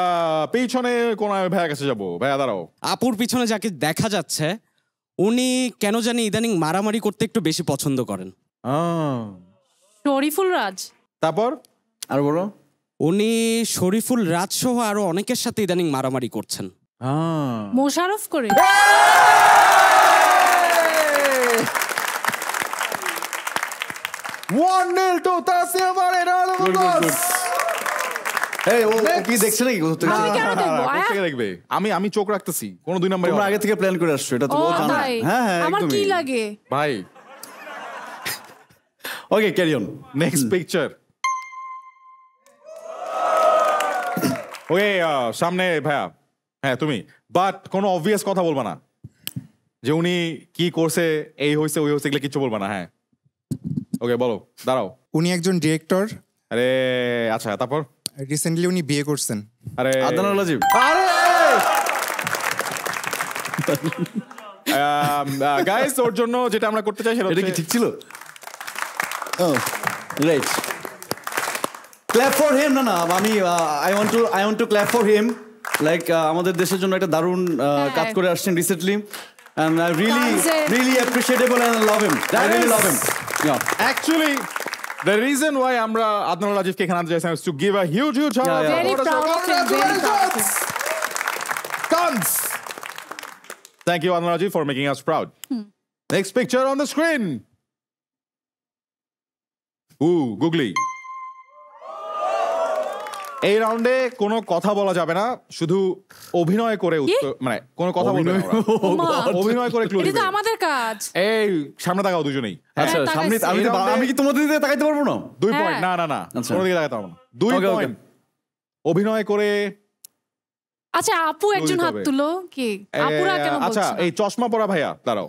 পিছনে কোন ভাইয়া কাছে যাবো ভাইয়া দাঁড়াও আপুর পিছনে যাকে দেখা যাচ্ছে উনি কেন জানি ইদানিং মারামারি করতে একটু বেশি পছন্দ করেন শরীফুল রাজ তারপর আর বলো উনি শরীফুল রাজ সহ আরো অনেকের সাথে ইদানিং মারামারি করছেন মোশাররফ করে 1-0 to Tasnim Farin. Round of applause. এই ও কি দেখছ নাকি আমি কেন দেখবো কোথা দেখবে আমি চোখ রাখতেছি কোন 2 নম্বরে তোমরা আগে থেকে প্ল্যান করে আসছো এটা তো ও ও জানে ভাই হ্যাঁ হ্যাঁ আমার কি লাগে ভাই okay carry on next picture ওকে সামনে ভাইয়া হ্যাঁ তুমি বাট কোনো অবভিয়াস কথা বলবা না যে উনি কি করছে এই হইছে ওই হইছে এগুলো কিছু বলবা না হ্যাঁ ওকে বলো, দাঁড়াও। উনি একজন ডিরেক্টর, আরে আচ্ছা, তারপর? রিসেন্টলি উনি বিয়ে করছেন। আরে আদনান রাজীব। আরে গাইস, ওর জন্য যেটা আমরা করতে চাই সেটা এটা কি হচ্ছে ঠিক ছিল? Right, clap for him. না আমি I want to clap for him. Like আমাদের দেশের জন্য একটা দারুণ কাজ করে আসছেন recently, and I really appreciable and love him. I really love him. Yeah. Actually, the reason why আমরা আদনান রাজীবকে এখানে আনতে চাইছিলাম is to give a huge Yeah, yeah. Very proud of him, very proud of him. Tons. Thank you, Adnan Rajiv, for making us proud. Next picture on the screen. Ooh, googly. এই রাউন্ডে কোনো কথা বলা যাবে না, শুধু অভিনয় করে উত্তর, মানে কোনো কথা বলবে না ওরা। অভিনয় করে ক্লু এটা দিবে। তো আমাদের কাজ। এই সামনে তাকাও দুজনেই। আচ্ছা, হ্যাঁ, সামনে তাকাইছি। আমি কি তোমাদের দিকে তাকাইতে পারবো না? 2 হ্যাঁ। পয়েন্ট। না আচ্ছা। কোনো দিকে তাকাতে পারবো না। 2 Okay, okay. পয়েন্ট। অভিনয় করে আচ্ছা, আপু একজন হাত হবে। তুলো। কি আপুরা কেন বলছো আচ্ছা, না? এই চশমা পরা ভাইয়া দাঁড়াও।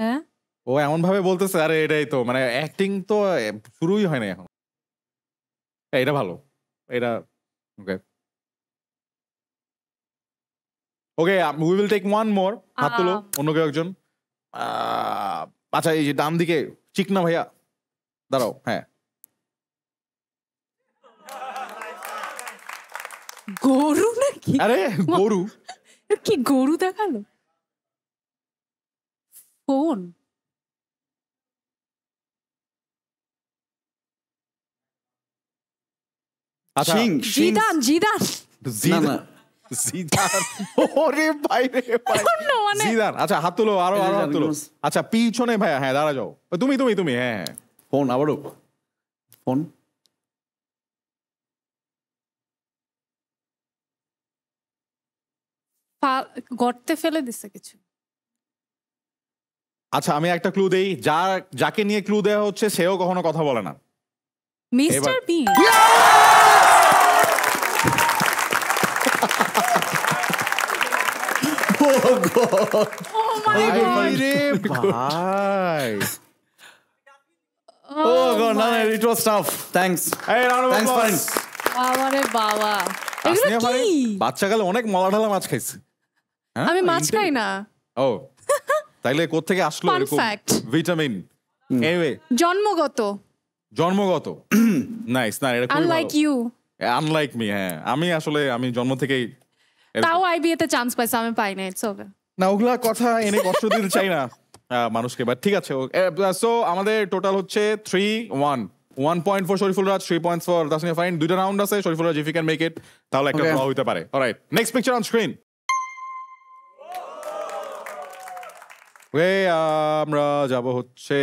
হ্যাঁ, ও এমন ভাবে বলতেছে, আরে এটাই তো, মানে অ্যাক্টিং তো শুরুই হয় না এখন। এটা ভালো, এটা okay okay, we will take one more. হাত তুলো অন্য কেউ একজন। আচ্ছা, এই যে ডান দিকে চিকনা ভাইয়া দাঁড়াও। হ্যাঁ, গরু নাকি? আরে গরু, কি গরু দেখালো? ফোন। আচ্ছা, জিদান। না জিদান। ওরে ভাই রে ভাই, মানে জিদান। আচ্ছা, হাত তুলো, আরো হাত তুলো। আচ্ছা, পিছনে ভাইয়া, হ্যাঁ দাঁড়া যাও। তুমি হ্যাঁ। ফোন, আবারও ফোন। গর্তে ফেলে দিছে কিছু। আচ্ছা, আমি একটা ক্লু দেই, যাকে নিয়ে ক্লু দেওয়া হচ্ছে সেও কখনো কথা বলে না। Mister B. রে ভাই, Oh god, no, it was tough. Thanks. এই round of Thanks, applause. Farin. বাবারে বাবা, এগুলো তাসনিয়া কি? ফারিন বাচ্চাকালে অনেক মলাঢালা মাছ খাইছে। হ্যাঁ? আমি মাছ খাই না। ও, তাইলে কোত্থেকে আসলো Fun এরকম fact. ভিটামিন? এনিওয়ে, জন্মগত। জন্মগত। নাইস, না এটা খুবই আনলাইক ইউ। Unlike me. হ্যাঁ, আমি জন্ম থেকেই এরকম। তাও আইবিএতে চান্স পাইছে, আমি পাই না। It's okay. না, ওগুলা কথা এনে কষ্ট দিতে চাই না মানুষকে, বাট ঠিক আছে। সো আমাদের টোটাল হচ্ছে 3-1। 1 point for Shariful Raj, 3 points for Tasnia Farin. 2টা রাউন্ড আছে, Shariful Raj if you can make it তাহলে একটা Okay. ড্র হইতে পারে। Alright, next picture on screen. আমরা যাব হচ্ছে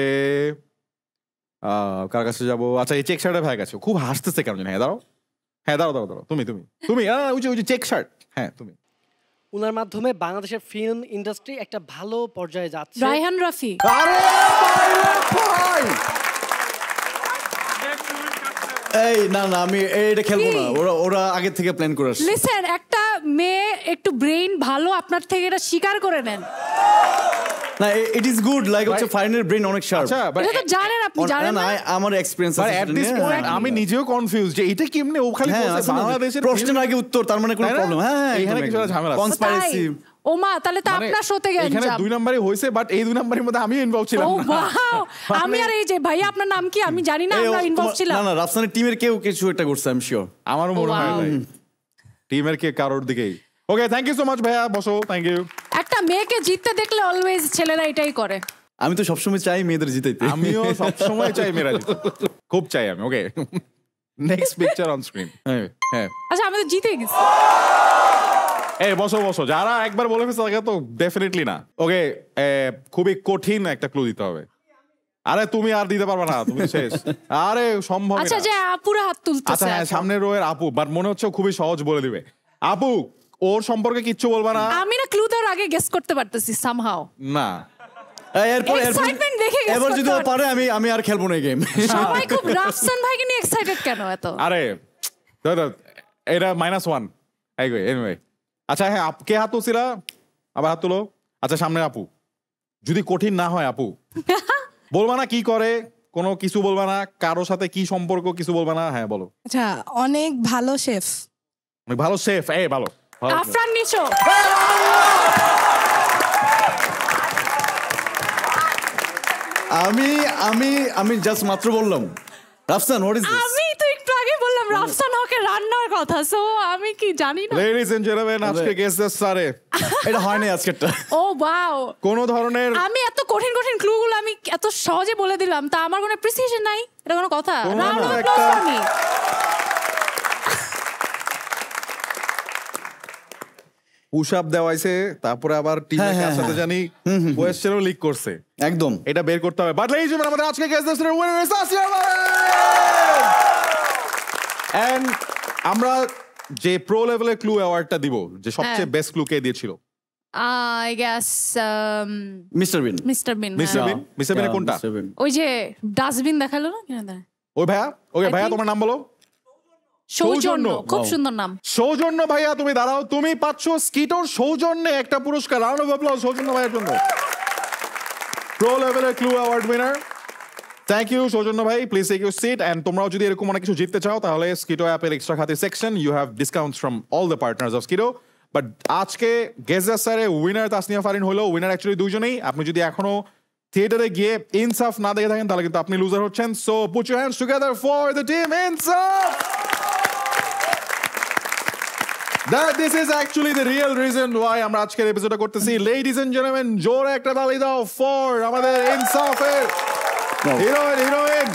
কার কাছে যাব? আচ্ছা, এই চেক শার্টের ভাই কাছে। খুব হাসতেছে কেন জানি। হ্যাঁ দাঁড়াও। তুমি ওই যে চেক শার্ট। হ্যাঁ, তুমি। ওনার মাধ্যমে বাংলাদেশের ফিল্ম ইন্ডাস্ট্রি একটা ভালো পর্যায়ে যাচ্ছে। রায়হান রাফি। আরে ভাই, এই না আমি এটা খেলবো না। ওরা আগে থেকে প্ল্যান করে আসছে। লিসেন, একটা মেয়ে একটু ব্রেইন ভালো, আপনার থেকে এটা স্বীকার করে নেন। না, ইট ইজ গুড। লাইক হচ্ছে ফাইনের ব্রেন অনেক শার্প। আচ্ছা, এটা তো জানেন, আপনি জানেন না? আমার এক্সপেরিয়েন্স বাট আছে এট দিস পয়েন্ট আমি নিজেও কনফিউজ যে এটা কেমনে ও খালি হ্যাঁ, বলছে বাংলাদেশের প্রশ্নের আগে উত্তর, তার মানে কোনো তাই না? প্রবলেম। হ্যাঁ, এখানে কিছু একটা ঝামেলা আছে। কনস্পাইরেসি। ও মা, তাহলে তো আপনার শোতে গেলেন। এখানে 2 নাম্বারই হইছে, বাট এই 2 নাম্বারের মধ্যে আমিও ইনভলভ ছিলাম ও না। ওয়াও, আমি আর এই যে ভাইয়া আপনার নাম কি আমি জানি না, আমরা ইনভলভ ছিলাম। না রাফসানের টিমের কেউ কিছু একটা করছে, আই এম শিওর। আমারও মনে হয় ভাই টিমের কে কারোর দিকেই। Okay, thank you so much ভাইয়া, বসো। Thank you. একটা মেয়েকে জিততে দেখলে অলওয়েজ ছেলেরা এটাই করে। আমি তো সবসময় চাই মেয়েদের জিতাইতে। আমিও সবসময় চাই মেয়েরা জিতুক। খুব চাই আমি। ওকে, নেক্সট পিকচার অন স্ক্রিন। হ্যাঁ, আচ্ছা, আমি তো জিতে গেছি। এই বসো। যারা একবার বলে ফেলছে তাকে তো ডেফিনেটলি না। ওকে, খুবই কঠিন একটা ক্লু দিতে হবে। আরে তুমি আর দিতে পারবে না, তুমি শেষ। আরে সম্ভব না। আচ্ছা, যে আপুরা হাত আচ্ছা তুলতেছে। হ্যাঁ, সামনের রোয়ের আপু, বাট মনে হচ্ছে ও খুবই সহজ বলে দিবে। আপু, ওর সম্পর্কে কিচ্ছু বলবা না। আমি না ক্লু দেওয়ার আগে গেস করতে পারতেছি সামহাও। না, এরপর এক্সাইটমেন্ট দেখে গেস এবার যদি ও করতে পারে আমি আর খেলবো না এই গেম। সবাই খুব রাফসান ভাইকে নিয়ে এক্সাইটেড কেন এত? আরে এটা -1। এনিওয়ে, আচ্ছা হ্যাঁ, কে হাত তুলছিলা? আবার হাত তুলো। আচ্ছা সামনে আপু, যদি কঠিন না হয় আপু বলবা না কি করে, কোনো কিছু বলবা না, কারোর সাথে কি সম্পর্ক কিছু বলবা না, হ্যাঁ বলো। আচ্ছা, অনেক ভালো শেফ। অনেক ভালো শেফ, ভালো। আফরান নিশো। আমি জাস্ট মাত্র বললাম রাফসান, হোয়াট ইজ দিস? আমি তো একটু আগে বললাম রাফসান হকের রান্নার কথা, সো আমি কি জানি না। লেডিজ এন্ড জেন্টলম্যান, আজকে গেস্ট স্যারে এটা হয় না আজকেরটা। ও ওয়াও, কোন ধরনের আমি এত কঠিন কঠিন ক্লুগুলো আমি এত সহজে বলে দিলাম, তা আমার কোনো প্রিসিশন নাই, এটা কোনো কথা? Round of applause for me. Push up দেওয়াইছে, তারপরে আবার টিমের সাথে জানি কোয়েশ্চেনও লিক করছে, একদম এটা বের করতে হবে। বাট লেডিজ এন্ড জেন্টলম্যান, আমাদের আজকে গেস্ট এর winner is Tasniya Farin. And আমরা যে প্রো লেভেলের ক্লু অ্যাওয়ার্ডটা দিব, যে সবচেয়ে বেস্ট ক্লু কে দিয়েছিল? I guess mister Bean. Mister Bean. Mister Bean কোনটা? ওই যে ডাস্টবিন দেখালো না কেন? ওই ভাইয়া, ওকে ভাইয়া তোমার নাম বলো। সৌজন্য, খুব সুন্দর নাম। সৌজন্য ভাইয়া তুমি দাঁড়াও, তুমি পাচ্ছ স্কিটোর সৌজন্যে একটা পুরস্কার। রাউন্ড অফ অ্যাপ্লজ সৌজন্য ভাইয়ের জন্য, প্রো লেভেলের clue award winner. Thank you Soujonno ভাই, please take your seat. And তোমরাও যদি এরকম অনেক কিছু জিততে চাও তাহলে স্কিটো অ্যাপের এক্সট্রা খাতে section, you have discounts from all the partners of Skitto. But আজকে গেস্ট স্যারে উইনার তাসনিয়া ফারিন হলো। উইনার অ্যাকচুয়ালি দুইজনেই। আপনি যদি এখনো থিয়েটারে গিয়ে ইনসাফ না দেখে থাকেন তাহলে কিন্তু আপনি লুজার হচ্ছেন। So put your hands together for the team ইনসাফ। This is actually the real reason why আমরা আজকের এপিসোডটা করতেছি। Ladies and gentlemen, জোরে একটা তালি দাও ফর আমাদের ইনসাফের হিরোইন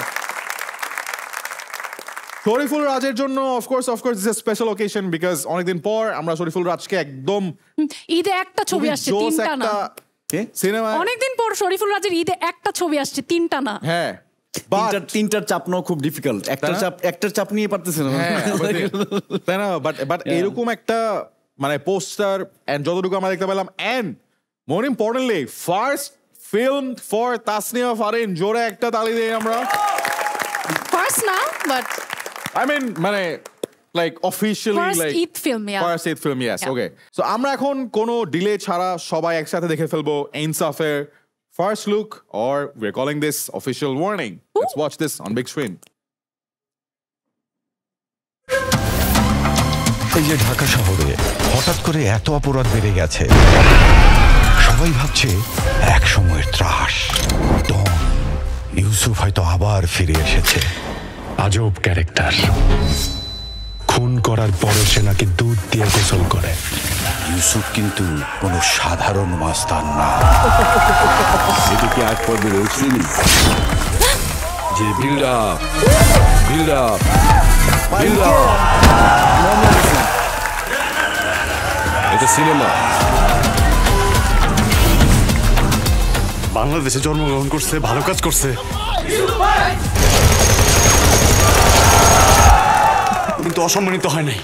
শরীফুল রাজের জন্য। Of course this is special occasion because অনেকদিন পর আমরা শরীফুল রাজকে একদম ঈদে একটা ছবি আসছে, তিনটা না সিনেমা। অনেকদিন পর শরীফুল রাজের ঈদে একটা ছবি আসছে, তিনটা না। হ্যাঁ, তিনটার চাপ নেওয়া খুব ডিফিকাল্ট। একটার চাপ নিয়ে পারতেছে না, তাই না? বাট এরকম একটা মানে পোস্টার এন্ড যতটুকু আমরা দেখতে পেলাম, and more importantly first film for Tasniya Farin. জোরে একটা তালি দিই আমরা। ফার্স্ট না, বাট I mean মানে like officially first like Eid film, yeah. First Eid film, yes. Okay. So আমরা এখন কোনো ডিলে ছাড়া সবাই একসাথে দেখে ফেলবো ইনসাফের first look, or we're calling this official warning. Let's watch this on big screen. এই যে ঢাকা শহরে হঠাৎ করে এত অপরাধ বেড়ে গেছে, সবাই ভাবছে এক সময়ের ত্রাস ডন ইউসুফ হয়তো আবার ফিরে এসেছে। আজব ক্যারেক্টার, খুন করার পরে সে নাকি দুধ দিয়ে গোসল করে। ইউসুফ কিন্তু কোনো সাধারণ মাস্তান না। এদিকে এক পর্বে রয়েছে যে বিল্ড আপ এটা সিনেমা। বাংলাদেশে জন্মগ্রহণ করছে, ভালো কাজ করছে, কিন্তু অসম্মানিত হয় নাই।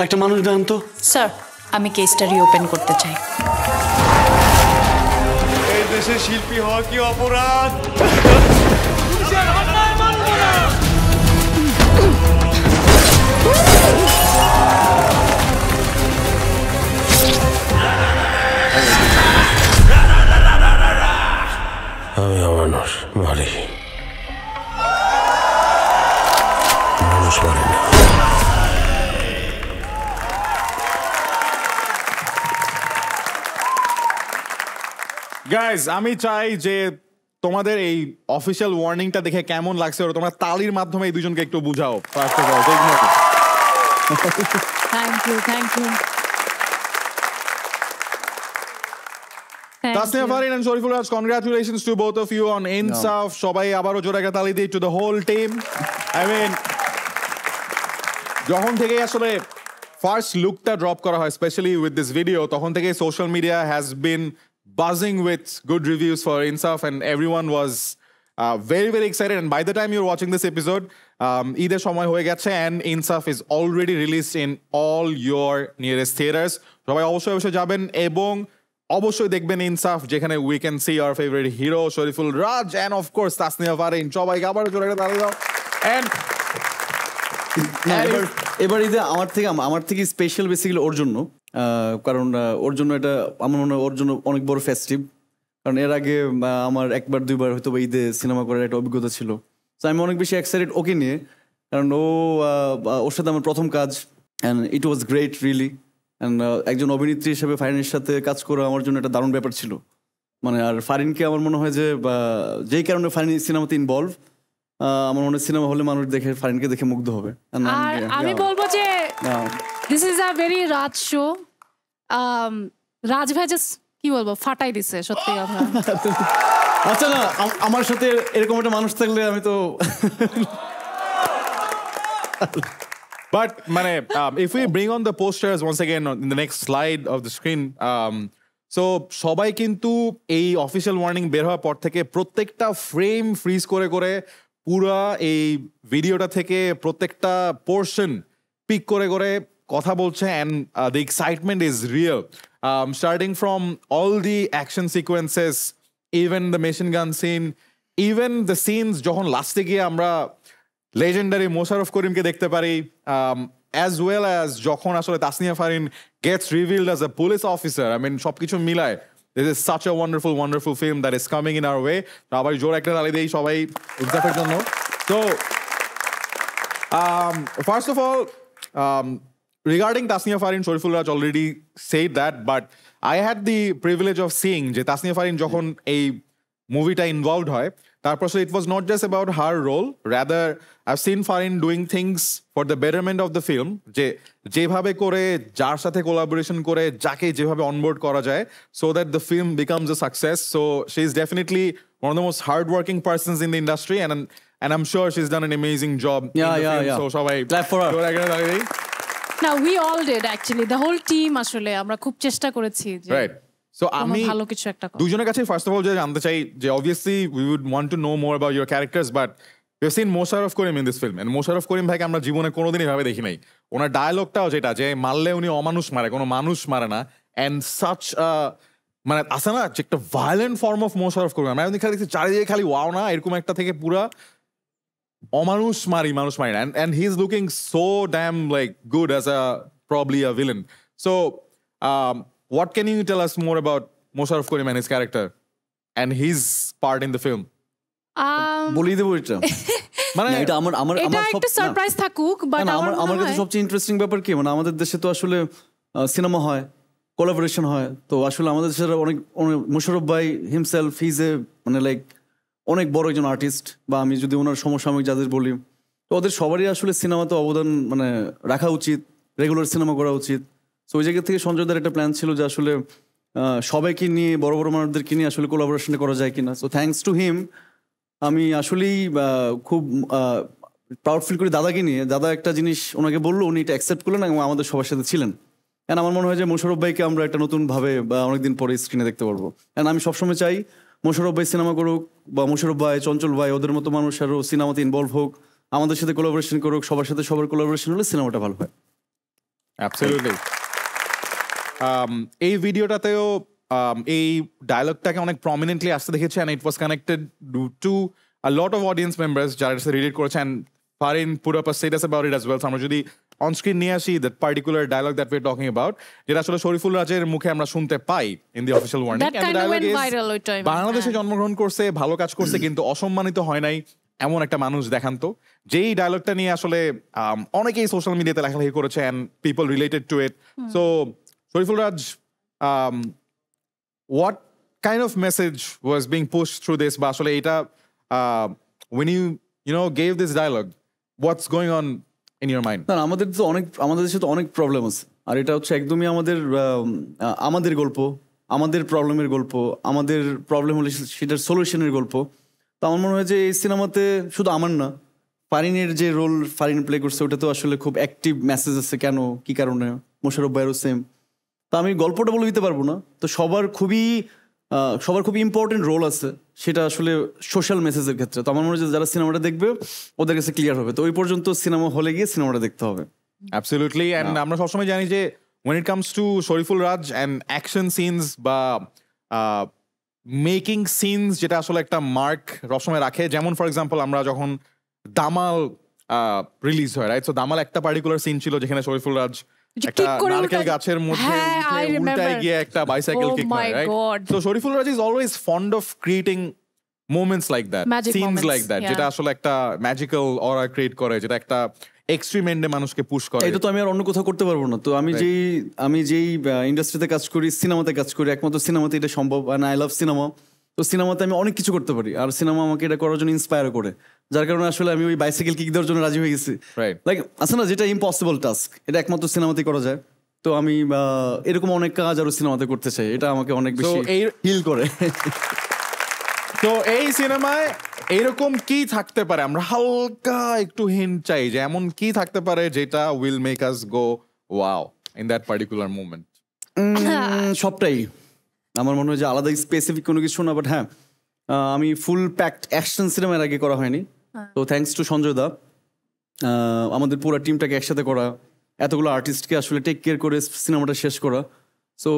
একটা মানুষ জানতো। স্যার, আমি কেসটা রিওপেন করতে চাই। এই দেশে শিল্পী হওয়া কি অপরাধ? আমি অমানুষ মারি, মানুষ মারি না। গাইজ, আমি চাই যে তোমাদের এই অফিসিয়াল ওয়ার্নিংটা দেখে কেমন লাগছে ওরা তোমরা তালির মাধ্যমে এই দুজনকে একটু বুঝাও। First of all thank you Tasniya Farin and Shoriful Raj, congratulations to both of you on Insaf. সবাই আবারও জোরে একটা তালি দিই to the whole team. I mean, যখন থেকে আসলে ফার্স্ট লুকটা ড্রপ করা হয়, স্পেশালি উইথ দিস ভিডিও, তখন থেকে social media has been buzzing with good reviews for Insaf, and everyone was very, very excited. And by the time you're watching this episode, ঈদের সময় হয়ে গেছে, and Insaf is already released in all your nearest theaters. সবাই অবশ্যই যাবেন এবং অবশ্যই দেখবেন ইনসাফ, যেখানে we can see our favourite hero Shariful Raj and of course Tasnia Farin. সবাইকে আবার জোরে তালি দাও। এন্ড এবার ঈদে আমার থেকে স্পেশাল বেসিক্যালি ওর জন্য, কারণ ওর জন্য এটা আমার মনে হয় ওর জন্য অনেক বড় ফেস্টিভ, কারণ এর আগে আমার একবার দুইবার হয়তো বা ঈদে সিনেমা করার একটা অভিজ্ঞতা ছিল। তো আমি অনেক বেশি এক্সাইটেড ওকে নিয়ে, কারণ ওর সাথে আমার প্রথম কাজ, and it was great really. And একজন অভিনেত্রী হিসেবে ফারিনের সাথে কাজ করা আমার জন্য একটা দারুণ ব্যাপার ছিল। মানে আর ফারিনকে আমার মনে হয় যে যেই কারণে ফারিন সিনেমাতে ইনভলভ, আমার মনে হয় সিনেমা হলে মানুষ দেখে ফারিনকে দেখে মুগ্ধ হবে। আর আমি বলবো যে this is a very Raj show. Raj ভাই জাস্ট কি বলবো ফাটাই দিছে সত্যি কথা। আচ্ছা না, আমার সাথে এরকম একটা মানুষ থাকলে আমি তো But if we bring on the posters once again in the next slide of the screen, so সবাই কিন্তু এই অফিসিয়াল ওয়ার্নিং বের হওয়ার পর থেকে প্রত্যেকটা ফ্রেম ফ্রিজ করে করে পুরা এই ভিডিওটা থেকে প্রত্যেকটা পোর্শন পিক করে করে কথা বলছে, and the excitement is real. Starting from all the action sequences, even the machine gun scene, even the scenes যখন লাস্টে গিয়ে আমরা legendary মোশাররফ করিমকে দেখতে পারি, as well as যখন আসলে Tasnia Farin gets revealed as a police officer. I mean সবকিছু মিলায় this is such a wonderful film that is coming in our way. তো আবার জোর একটা তালি দেই সবাই এক্সাক্টের জন্য। So first of all, regarding Tasnia Farin, Shariful Raj already said that, but I had the privilege of seeing যে Tasnia Farin যখন এই মুভিটা ইনভলভড হয়, তারপর it was not just about her role, rather I've seen Farin doing things for the betterment of the film, যেভাবে করে যার সাথে কোলাবোরেশন করে যাকে যেভাবে অনবোর্ড করা যায় so that the film becomes a success. So she's definitely one of the most hardworking persons in the industry, and I'm sure she's done an amazing job. Yeah. So সবাই clap for her. Now we all did actually, the whole team আসলে আমরা খুব চেষ্টা করেছি যে right. So আমি ভালো কিছু একটা দুজনের কাছে ফার্স্ট অফ অল যে জানতে চাই যে obviously we would want to know more about your characters, but we've seen Mosharraf Karim in this film, and Mosharraf Karim ভাইকে আমরা জীবনে কোনোদিনই ভাবে দেখি নাই। ওনার ডায়ালগটাও যেটা যে মারলে উনি অমানুষ মারে, কোনো মানুষ মারে না, and such মানে আছে না যে একটা violent form of Mosharraf Karim. আমরা খালি দেখছি চারিদিকে খালি ওয়াও না, এরকম একটা থেকে পুরা অমানুষ মারি মানুষ মারি না, and he's looking so damn like good as a probably a villain. So what can you tell us more about Mosharraf Karim and his character and his part in the film? বলি দেবো এটা মানে এটা আমার একটা surprise থাকুক, but আমার কাছে সবচেয়ে ইন্টারেস্টিং ব্যাপার কি, মানে আমাদের দেশে তো আসলে সিনেমা হয়, কোলাবোরেশন হয়, তো আসলে আমাদের দেশের অনেক মোশাররফ ভাই হিমসেলফ হি ইজ এ মানে লাইক অনেক বড় একজন আর্টিস্ট, বা আমি যদি ওনার সমসাময়িক যাদের বলি, তো ওদের সবারই আসলে সিনেমাতে অবদান মানে রাখা উচিত, রেগুলার সিনেমা করা উচিত। সো ওই জায়গা থেকে সঞ্জয়দার একটা প্ল্যান ছিল যে আসলে সবাইকে নিয়ে বড় বড় মানুষদেরকে নিয়ে আসলে কোলাবোরেশন করা যায় কিনা। সো থ্যাঙ্কস টু হিম আমি আসলেই খুব প্রাউড ফিল করি দাদাকে নিয়ে। দাদা একটা জিনিস ওনাকে বললো, উনি এটা অ্যাকসেপ্ট করলেন এবং আমাদের সবার সাথে ছিলেন। অ্যান্ড আমার মনে হয় যে মোশাররফ ভাইকে আমরা একটা নতুনভাবে বা অনেকদিন পরে স্ক্রিনে দেখতে পারবো। অ্যান্ড আমি সবসময় চাই মোশাররফ ভাই সিনেমা করুক, বা মোশাররফ ভাই, চঞ্চল ভাই, ওদের মতো মানুষ আরও সিনেমাতে ইনভলভ হোক, আমাদের সাথে কোলাবোরেশন করুক, সবার সাথে সবার কোলাবোরেশন হলে সিনেমাটা ভালো হয়। অ্যাবসলিউটলি। এই ভিডিওটাতেও এই ডায়লগটাকে অনেক প্রমিনেন্টলি আসতে দেখেছি, and it was connected to a lot of audience members যারা সাথে রিলেট করেছে, and Farin put up a status about it as well. আমরা যদি অন স্ক্রিন নিয়ে আসি that particular dialogue that we are talking about, যেটা আসলে শরীফুল রাজের মুখে আমরা শুনতে পাই ইন দি অফিশিয়াল ওয়ার্নিং, বাংলাদেশে জন্মগ্রহণ করছে, ভালো কাজ করছে, কিন্তু অসম্মানিত হয় নাই এমন একটা মানুষ দেখান তো। যেই ডায়লগটা নিয়ে আসলে অনেকেই সোশ্যাল মিডিয়াতে লেখালেখি করেছে, and people related to it. So Shariful Raj, what kind of message was being pushed through this? Ba ashole eta when you know gave this dialogue, what's going on in your mind? না আমাদের দেশে তো অনেক problem আছে, আর এটা হচ্ছে একদমই আমাদের গল্প, আমাদের প্রবলেমের গল্প, আমাদের প্রবলেম হলে সেটার সলিউশনের গল্প। তো আমার মনে হয় যে এই সিনেমাতে শুধু আমার না, ফারিনের যে রোল ফারিন প্লে করছে ওটা তো আসলে খুব অ্যাক্টিভ মেসেজ আছে, কেন কি কারণে, মোশাররফ ভাইয়েরও সেম। তো আমি গল্পটা বলে দিতে পারবো না, তো সবার খুবই ইম্পর্টেন্ট রোল আছে সেটা আসলে সোশ্যাল মেসেজের ক্ষেত্রে। তো আমার মনে হয় যে যারা সিনেমাটা দেখবে ওদের কাছে ক্লিয়ার হবে, তো ওই পর্যন্ত সিনেমা হলে গিয়ে সিনেমাটা দেখতে হবে। অ্যাবসলিউটলি। অ্যান্ড আমরা সবসময় জানি যে when it comes to Shariful Raj and action scenes বা মেকিং সিনস, যেটা আসলে একটা মার্ক সবসময় রাখে, যেমন ফর এক্সাম্পল আমরা যখন দামাল রিলিজ হয়, রাইট? সো দামাল একটা পার্টিকুলার সিন ছিল যেখানে শরীফুল রাজ একটা kick করে নারকেল উল্টা- গাছের মধ্যে হ্যাঁ, I উঠে remember. উল্টায় গিয়ে একটা বাইসাইকেল Oh কিক my মারে, right? God. So Shariful Raj is always fond of creating moments like that, Magic scenes moments, like that, yeah. যেটা আসলে একটা ম্যাজিক্যাল অরা ক্রিয়েট করে, যেটা একটা এক্সট্রিম এন্ডে মানুষকে পুশ করে। এটা তো আমি আর অন্য কোথাও করতে পারবো না। তো আমি যেই ইন্ডাস্ট্রিতে কাজ করি, সিনেমাতে কাজ করি, একমাত্র সিনেমাতে এটা সম্ভব। আর আই লাভ সিনেমা। তো সিনেমাতে আমি অনেক কিছু করতে পারি, আর সিনেমা আমাকে এটা করার জন্য ইন্সপায়ার করে, যার কারণে আসলে আমি ওই বাইসাইকেল কিক দেওয়ার জন্য রাজি হয়ে গেছি। লাইক আছে না যেটা ইম্পসিবল টাস্ক, এটা একমাত্র সিনেমাতেই করা যায়। তো আমি এরকম অনেক কাজ আরো সিনেমাতে করতে চাই, এটা আমাকে অনেক বেশি হিল করে। তো এই সিনেমায় এইরকম কি থাকতে পারে, আমরা হালকা একটু হিন্ট চাই যে এমন কি থাকতে পারে যেটা will make us go wow in that particular moment? সবটাই আমার মনে হয় যে আলাদা স্পেসিফিক কোনো কিছু না, বাট হ্যাঁ আমি ফুল প্যাকড অ্যাকশন সিনেমার আগে করা হয়নি। তো থ্যাঙ্কস টু সঞ্জয় দা, আমাদের পুরো টিমটাকে একসাথে করা, এতগুলো আর্টিস্টকে আসলে টেক কেয়ার করে সিনেমাটা শেষ করা। সো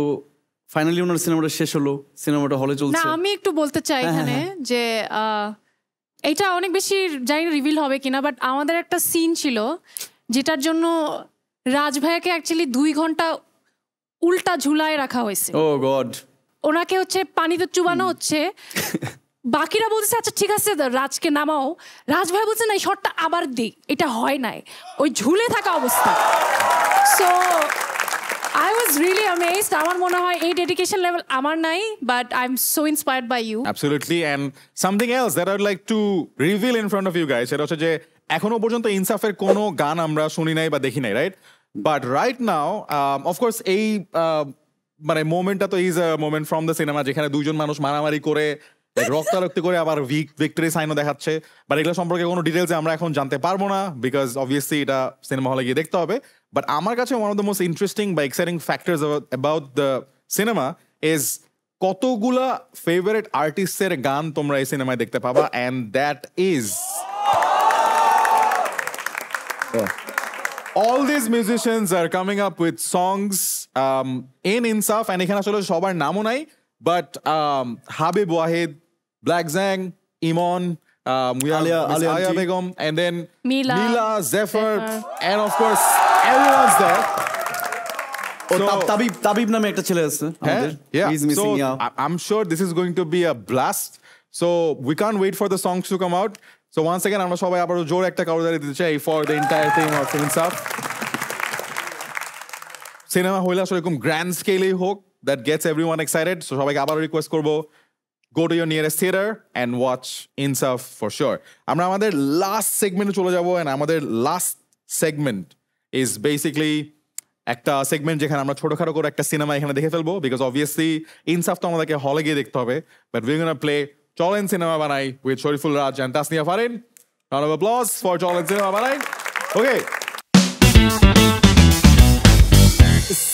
ফাইনালি ওনার সিনেমাটা শেষ হলো, সিনেমাটা হলে না চলছে। আমি একটু বলতে চাই এখানে যে এটা অনেক বেশি জানি রিভিল হবে কিনা, বাট আমাদের একটা সিন ছিল যেটার জন্য রাজ ভাইয়াকে অ্যাকচুয়ালি 2 ঘন্টা উল্টা ঝুলায় রাখা হয়েছে। ও গড। ওনাকে হচ্ছে পানিতে চুবানো হচ্ছে, বাকিরা বলছে আচ্ছা ঠিক আছে রাজকে নামাও, রাজ ভাই বলছে না এই শটটা আবার দিই, এটা হয় নাই, ওই ঝুলে থাকা অবস্থা। So I was really amazed. আমার মনে হয় এই ডেডিকেশন লেভেল আমার নাই, but I am so inspired by you. Absolutely. And something else that I would like to reveal in front of you guys, সেটা হচ্ছে যে এখনো পর্যন্ত ইনসাফের কোনো গান আমরা শুনি নাই বা দেখি নাই, right? But right now of course এই মানে মোমেন্টটা তো is a moment from the cinema, যেখানে দুইজন মানুষ মারামারি করে রক্তারক্তি করে আবার ভিক্টরি সাইনও দেখাচ্ছে, বাট এগুলো সম্পর্কে কোনো ডিটেলস আমরা এখন জানতে পারবো না, বিকজ অবভিয়াসলি এটা সিনেমা হলে গিয়ে দেখতে হবে। বাট আমার কাছে one of the most interesting বা exciting factors about the cinema is কতগুলা ফেভারিট আর্টিস্টের গান তোমরা এই সিনেমায় দেখতে পাবা, and that is all these musicians are coming up with songs in Insaf, and এখানে আসলে সবার নামও নাই, but Habib Wahid, Black Zang, Iman, we have Miss Aya Begum, and then Mila, Zephyr, and of course everyone's there. Tabib নামে একটা ছেলে আছে আমাদের, he is missing. I'm sure this is going to be a blast, so we can't wait for the songs to come out. So once again আমরা সবাই আবার জোর একটা কাউদারি দিতে চাই for the entire team of Insaf. Cinema হইলে আসলে এরকম গ্র্যান্ড স্কেলেই হোক, that gets everyone excited. So সবাইকে আবার রিকোয়েস্ট করবো, go to your nearest theater and watch Insaf for sure. আমরা আমাদের লাস্ট সেগমেন্টে চলে যাবো, and আমাদের লাস্ট সেগমেন্ট is basically একটা সেগমেন্ট যেখানে আমরা ছোটখাটো করে একটা সিনেমা এখানে দেখে ফেলবো, বিকজ অবভিয়াসলি ইনসাফ তো আমাদেরকে হলে গিয়ে দেখতে হবে, বাট উই গোনা প্লে চলেন সিনেমা বানাই with Shariful Raj and Tasnia Farin. Round of applause for চলেন সিনেমা বানাই. ওকে,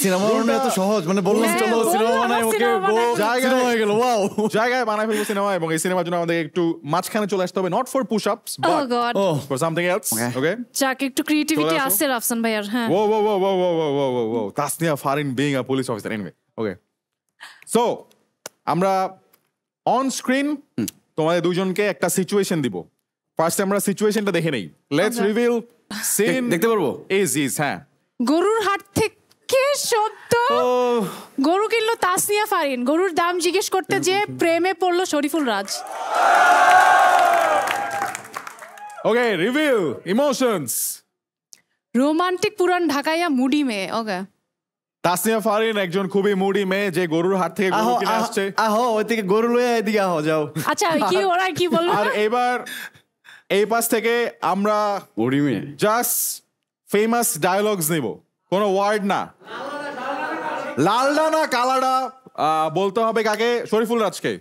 সিনেমা বানানো এত সহজ, মানে বললাম চলো সিনেমা বানাই, ওকে গো সিনেমা হয়ে গেল, ওয়াও জায়গায় বানাই ফেলবো সিনেমা, এবং এই সিনেমার জন্য আমাদের একটু মাঝখানে চলে আসতে হবে, not for push ups Oh God. But for something else. Okay, যাক একটু ক্রিয়েটিভিটি চলে আসো। আছে রাফসান ভাইয়ার। হ্যাঁ Whoa, whoa, whoa, whoa, whoa, whoa, whoa, whoa, whoa. Tasnia Farin being a police officer. Anyway, okay. So, আমরা অন স্ক্রিন তোমাদের দুজনকে একটা সিচুয়েশন দিব। ফার্স্ট আমরা সিচুয়েশনটা দেখে নেই। Let's reveal scene. দেখতে পারবো? ইজ হ্যাঁ। গরুর হাট থেকে শব্দ, গরু কিনলো তাসনিয়া ফারিন, গরুর দাম জিজ্ঞেস করতে যে প্রেমে পড়লো শরীফুল রাজ। ওকে, রিভিউ ইমোশনস। রোমান্টিক পুরান ঢাকাইয়া মুডি মেয়ে। ওকে, তাসনিয়া ফারিন একজন খুবই মুডি মেয়ে যে গরুর হাট থেকে গরু কিনে আসছে। আহো ওই থেকে গরু লয়ে এদিকে আহো যাও। আচ্ছা কি ওরা কি বলবো? আর এবার এই পাশ থেকে আমরা মুডি মেয়ে জাস্ট ফেমাস ডায়লগস নিব, কোনো ওয়ার্ড না। লালডা না কালাডা বলতে হবে কাকে? শরীফুল রাজকে।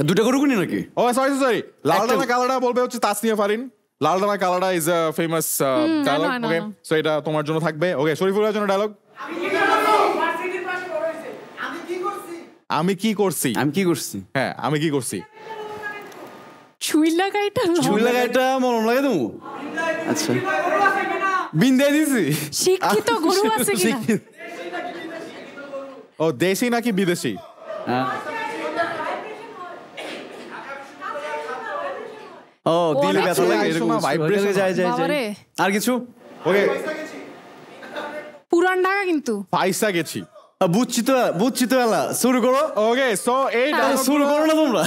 দুটো গরু কিনে নাকি? ও সরি সরি, লালডা না কালাডা বলবে হচ্ছে তাসনিয়া ফারিন। লালডা না কালাডা is a famous dialogue. Okay, so এটা তোমার জন্য থাকবে। ওকে, শরীফুল রাজের জন্য ডায়লগ। আমি কি করছি? আমি কি করছি? হ্যাঁ, আমি কি করছি? ছুই লাগাইটা ছুই লাগাইটা মরম লাগে তুমি? আচ্ছা, বিন্দাই দিছি। শিক্ষিত গরু আছে কিনা? ও দেশি নাকি বিদেশি? ও দিলে ব্যথা লাগে এরকম ভাইব্রেশন যায় যায় যায়। আর কিছু? ওকে, পুরান পুরান ঢাকা কিন্তু পয়সা গেছি বুঝছি তো এলা শুরু করো ওকে সো এই শুরু করো না তোমরা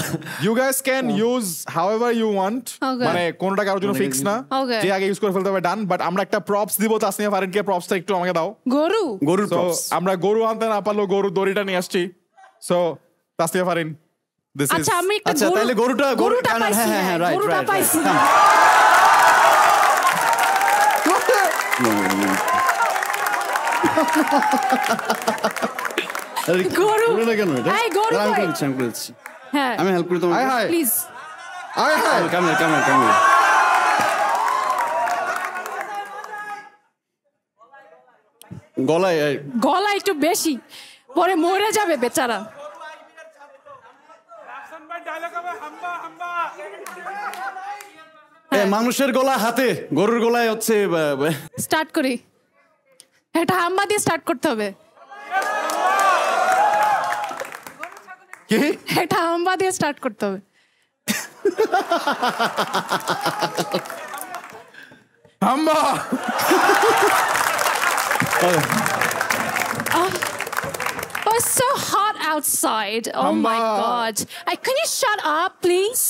you guys can use however you want Okay. মানে কোনটা কারোর জন্য ফিক্স না Okay. যে আগে ইউজ করে ফেলতে হবে ডান বাট আমরা একটা প্রপস দিব তাসনিয়া ফারিনকে প্রপসটা একটু আমাকে দাও গরুর So, props আমরা গরু আনতে না পারলো গরু দড়িটা নিয়ে আসছি so Tasnia Farin this is আচ্ছা আমি একটা আচ্ছা তাহলে গরুটা পাইছি, হ্যাঁ রাইট গরুটা রাইট পাইছি গরু না কেন এটা এই গরু আমি কই? বলছি হ্যাঁ আমি হেল্প করি তোমাকে প্লিজ কামে গলায় গলা একটু বেশি পরে মরে যাবে বেচারা মানুষের গলা হাতে গরুর গলায় হচ্ছে স্টার্ট করি এটা হাম্বা দিয়ে স্টার্ট করতে হবে কি এটা হাম্বা দিয়ে স্টার্ট করতে হবে হাম্বা Oh, it's so hot outside. Oh my God. Can you shut up, please?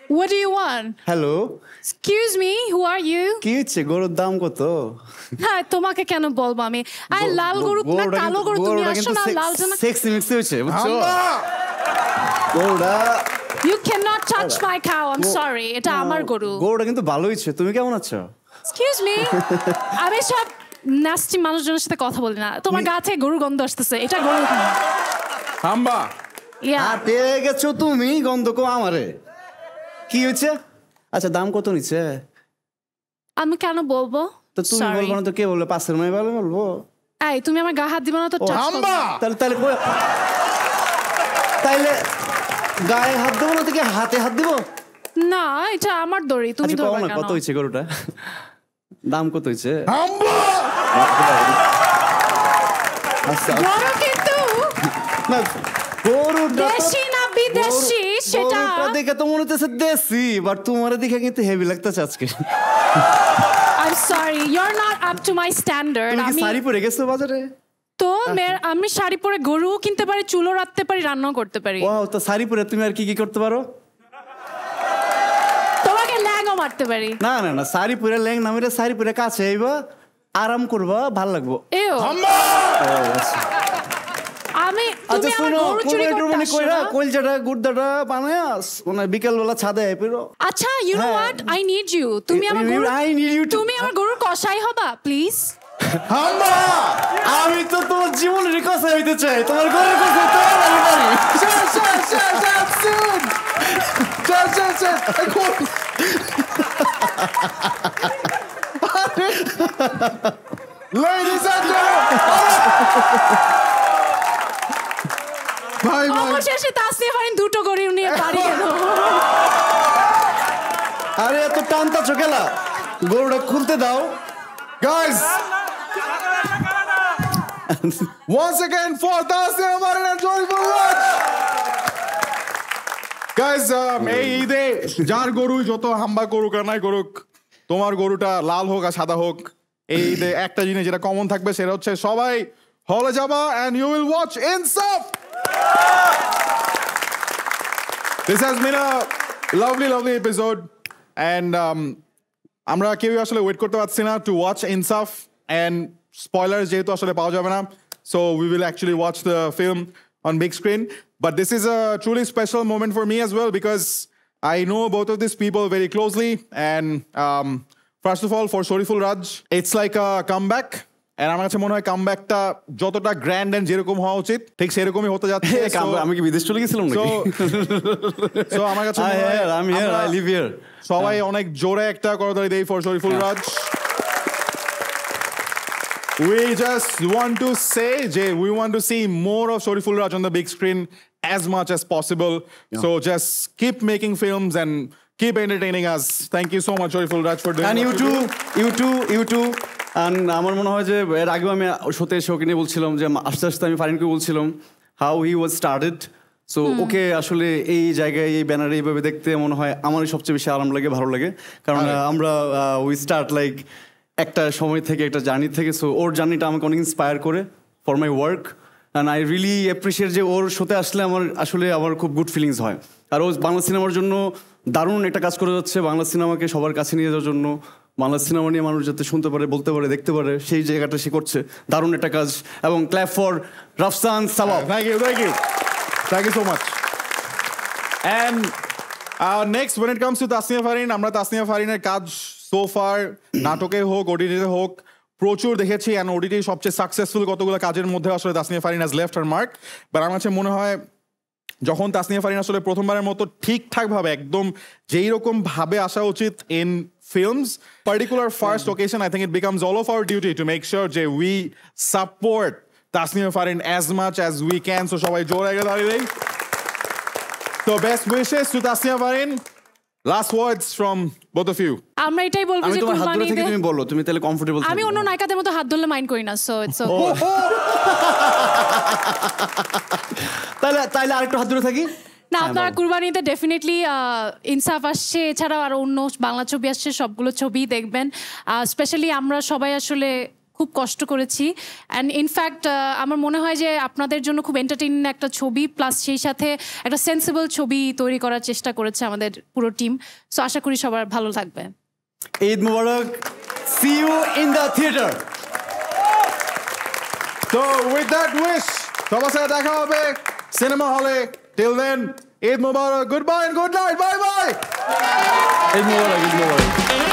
What do you want? Hello Excuse me, who are you? কি হচ্ছে গরুর দাম কত হ্যাঁ তোমাকে কেন বলবো আমি আরে লাল গরু না কালো গরু তুমি আসো না লাল জানা সেক্সি মিক্স হয়েছে বুঝছো গরুটা You cannot touch my cow. I'm sorry. এটা আমার গরু গরুটা কিন্তু ভালো হয়েছে তুমি কেমন আছো Excuse me. আমি সব নাস্টি মানুষজনের সাথে কথা বলি না তোমার গা থেকে গরু গন্ধ আসতেছে এটা গরু না হাম্বা পেয়ে গেছো তুমি গন্ধ কো আমারে কি হয়েছে আচ্ছা দাম কত নিচ্ছে আমি কেন বলবো তো তুমি বলবো না তো কে বলবে পাশের মেয়ে বলবো এই তুমি আমার গা হাত দিবা না তো তাইলে গায়ে হাত দেবো না তো কি হাতে হাত দেবো না এটা আমার দড়ি তুমি ধরবা কেন কত হয়েছে গরুটা দাম কত হয়েছে গরু কিন্তু না গরুটা দেশি না বিদেশি সেটা দেখে তো মনে হচ্ছে দেশি বাট তোমার দেখে কিন্তু হেভি লাগতেছে আজকে I'm sorry you're not up to my standard তুমি কি শাড়ি পরে গেছো বাজারে তো আমি শাড়ি পরে গরু কিনতে পারি চুলো রাখতে পারি রান্নাও করতে পারি ওয়াও তো শাড়ি পরে তুমি আর কি কি করতে পারো তোমাকে ল্যাংও মারতে পারি না না না শাড়ি পরে ল্যাং না মেরে শাড়ি পরে কাছে আইবা আরাম করবা ভালো লাগবো আমি আচ্ছা শুনো কোন কইরা কলজাটা গুড়দাটা বানায়া মানে বিকেল বেলা ছাদে আইপিরো আচ্ছা you know what I need you তুমি আমার গরু তুমি আমার গরুর কসাই হবা প্লিজ হাম্বা আমি তো তোমার জীবনের কসাই হইতে চাই তোমার গরুর কসাই তো আমি পারি Ladies and gentlemen ভাই অবশেষে তাসনিয়া ফারিন দুটো গরু নিয়ে বাড়ি গেল আরে এত টানতা চোখেলা গরুটা খুলতে দাও guys once again for Tasniya Farin and Joyful Raj guys এই ঈদে যার গরু যত হাম্বা করুক আর নাই করুক তোমার গরুটা লাল হোক আর সাদা হোক এই ঈদে একটা জিনিস যেটা কমন থাকবে সেটা হচ্ছে সবাই হলে যাবা and you will watch Insaf This has been a lovely episode and আমরা কেউ আসলে ওয়েট করতে পারছি না to watch Insaf and spoilers যেহেতু আসলে পাওয়া যাবে না so we will actually watch the film on big screen but this is a truly special moment for me as well because I know both of these people very closely and first of all for Soriful Raj it's like a comeback and আমার কাছে মনে হয় কামব্যাকটা যতটা grand and যেরকম হওয়া উচিত ঠিক সেরকমই হতে যাচ্ছে আমি কি বিদেশ চলে গেছিলাম নাকি সো আমার কাছে আমি হিয়ার আই লিভ হিয়ার সবাই অনেক জোরে একটা করতালি দেই for Shariful Raj we just want to say যে we want to see more of Soriful Raj on the big screen as much as possible so just keep making films and keep entertaining us thank you so much Soriful Raj for doing and you too আমার মনে হয় যে এর আগেও আমি শোতে শোকে নিয়ে বলছিলাম যে আস্তে আস্তে আমি ফারিনকে বলছিলাম how he was started so okay আসলে এই জায়গায় এই ব্যানারে এইভাবে দেখতে মনে হয় আমারই সবচেয়ে বেশি আরাম লাগে ভালো লাগে কারণ আমরা উই স্টার্ট লাইক একটা সময় থেকে একটা জার্নি থেকে, সো ওর জার্নিটা আমাকে অনেক ইন্সপায়ার করে for my work. And I really appreciate যে ওর শোতে আসলে আমার খুব গুড ফিলিংস হয়। আর ও বাংলা সিনেমার জন্য দারুণ একটা কাজ করে যাচ্ছে, বাংলা সিনেমাকে সবার কাছে নিয়ে যাওয়ার জন্য, বাংলা সিনেমা নিয়ে মানুষ যাতে শুনতে পারে, বলতে পারে, দেখতে পারে, সেই জায়গাটা সে করছে। দারুণ একটা কাজ। এবং clap for Rafsan Sabab. Thank you so much. And next when it comes to Tasnia Farin, আমরা তাসনিয়া ফারিনের কাজ সো ফার নাটকে হোক ওটিটিতে হোক প্রচুর দেখেছি। অ্যান্ড ওটিটি সবচেয়ে সাকসেসফুল কতগুলো কাজের মধ্যে আসলে Tasnia Farin has left her mark. But আমার কাছে মনে হয় যখন তাসনিয়া ফারিন আসলে প্রথমবারের মতো ঠিকঠাকভাবে একদম যেই রকম ভাবে আসা উচিত in films, particular first occasion, I think it becomes all of our duty to make sure যে we support Tasnia Farin as much as we can. So সবাই জোর আগে দাঁড়িয়ে দেই। So best wishes to Tasniya Farin. Last words from both of you. আমরা এটাই বলবো যে তোমার হাত ধরে থেকে কুরবানিতে তুমি বলো, তুমি তাহলে কমফোর্টেবল আমি অন্য নায়িকাদের মতো হাত ধরলে মাইন্ড করি না, সো ইটস ওকে। তাহলে আরেকটু হাত ধরে থাকি না। আপনারা কুরবানিতে ডেফিনেটলি ইনসাফ আসছে, এছাড়াও আরো অন্য বাংলা ছবি আসছে, সবগুলো ছবি দেখবেন। স্পেশালি আমরা সবাই আসলে খুব কষ্ট করেছি। অ্যান্ড ইনফ্যাক্ট আমার মনে হয় যে আপনাদের জন্য খুব এন্টারটেইনিং একটা ছবি, প্লাস সেই সাথে একটা সেন্সিবল ছবি তৈরি করার চেষ্টা করেছে আমাদের পুরো টিম। সো আশা করি সবার ভালো থাকবে। ঈদ মুবারক। See you in the theater. So with that wish, সবার সাথে দেখা হবে সিনেমা হলে। Till then, Eid Mubarak, goodbye and good night, bye bye. Eid Mubarak, Eid Mubarak.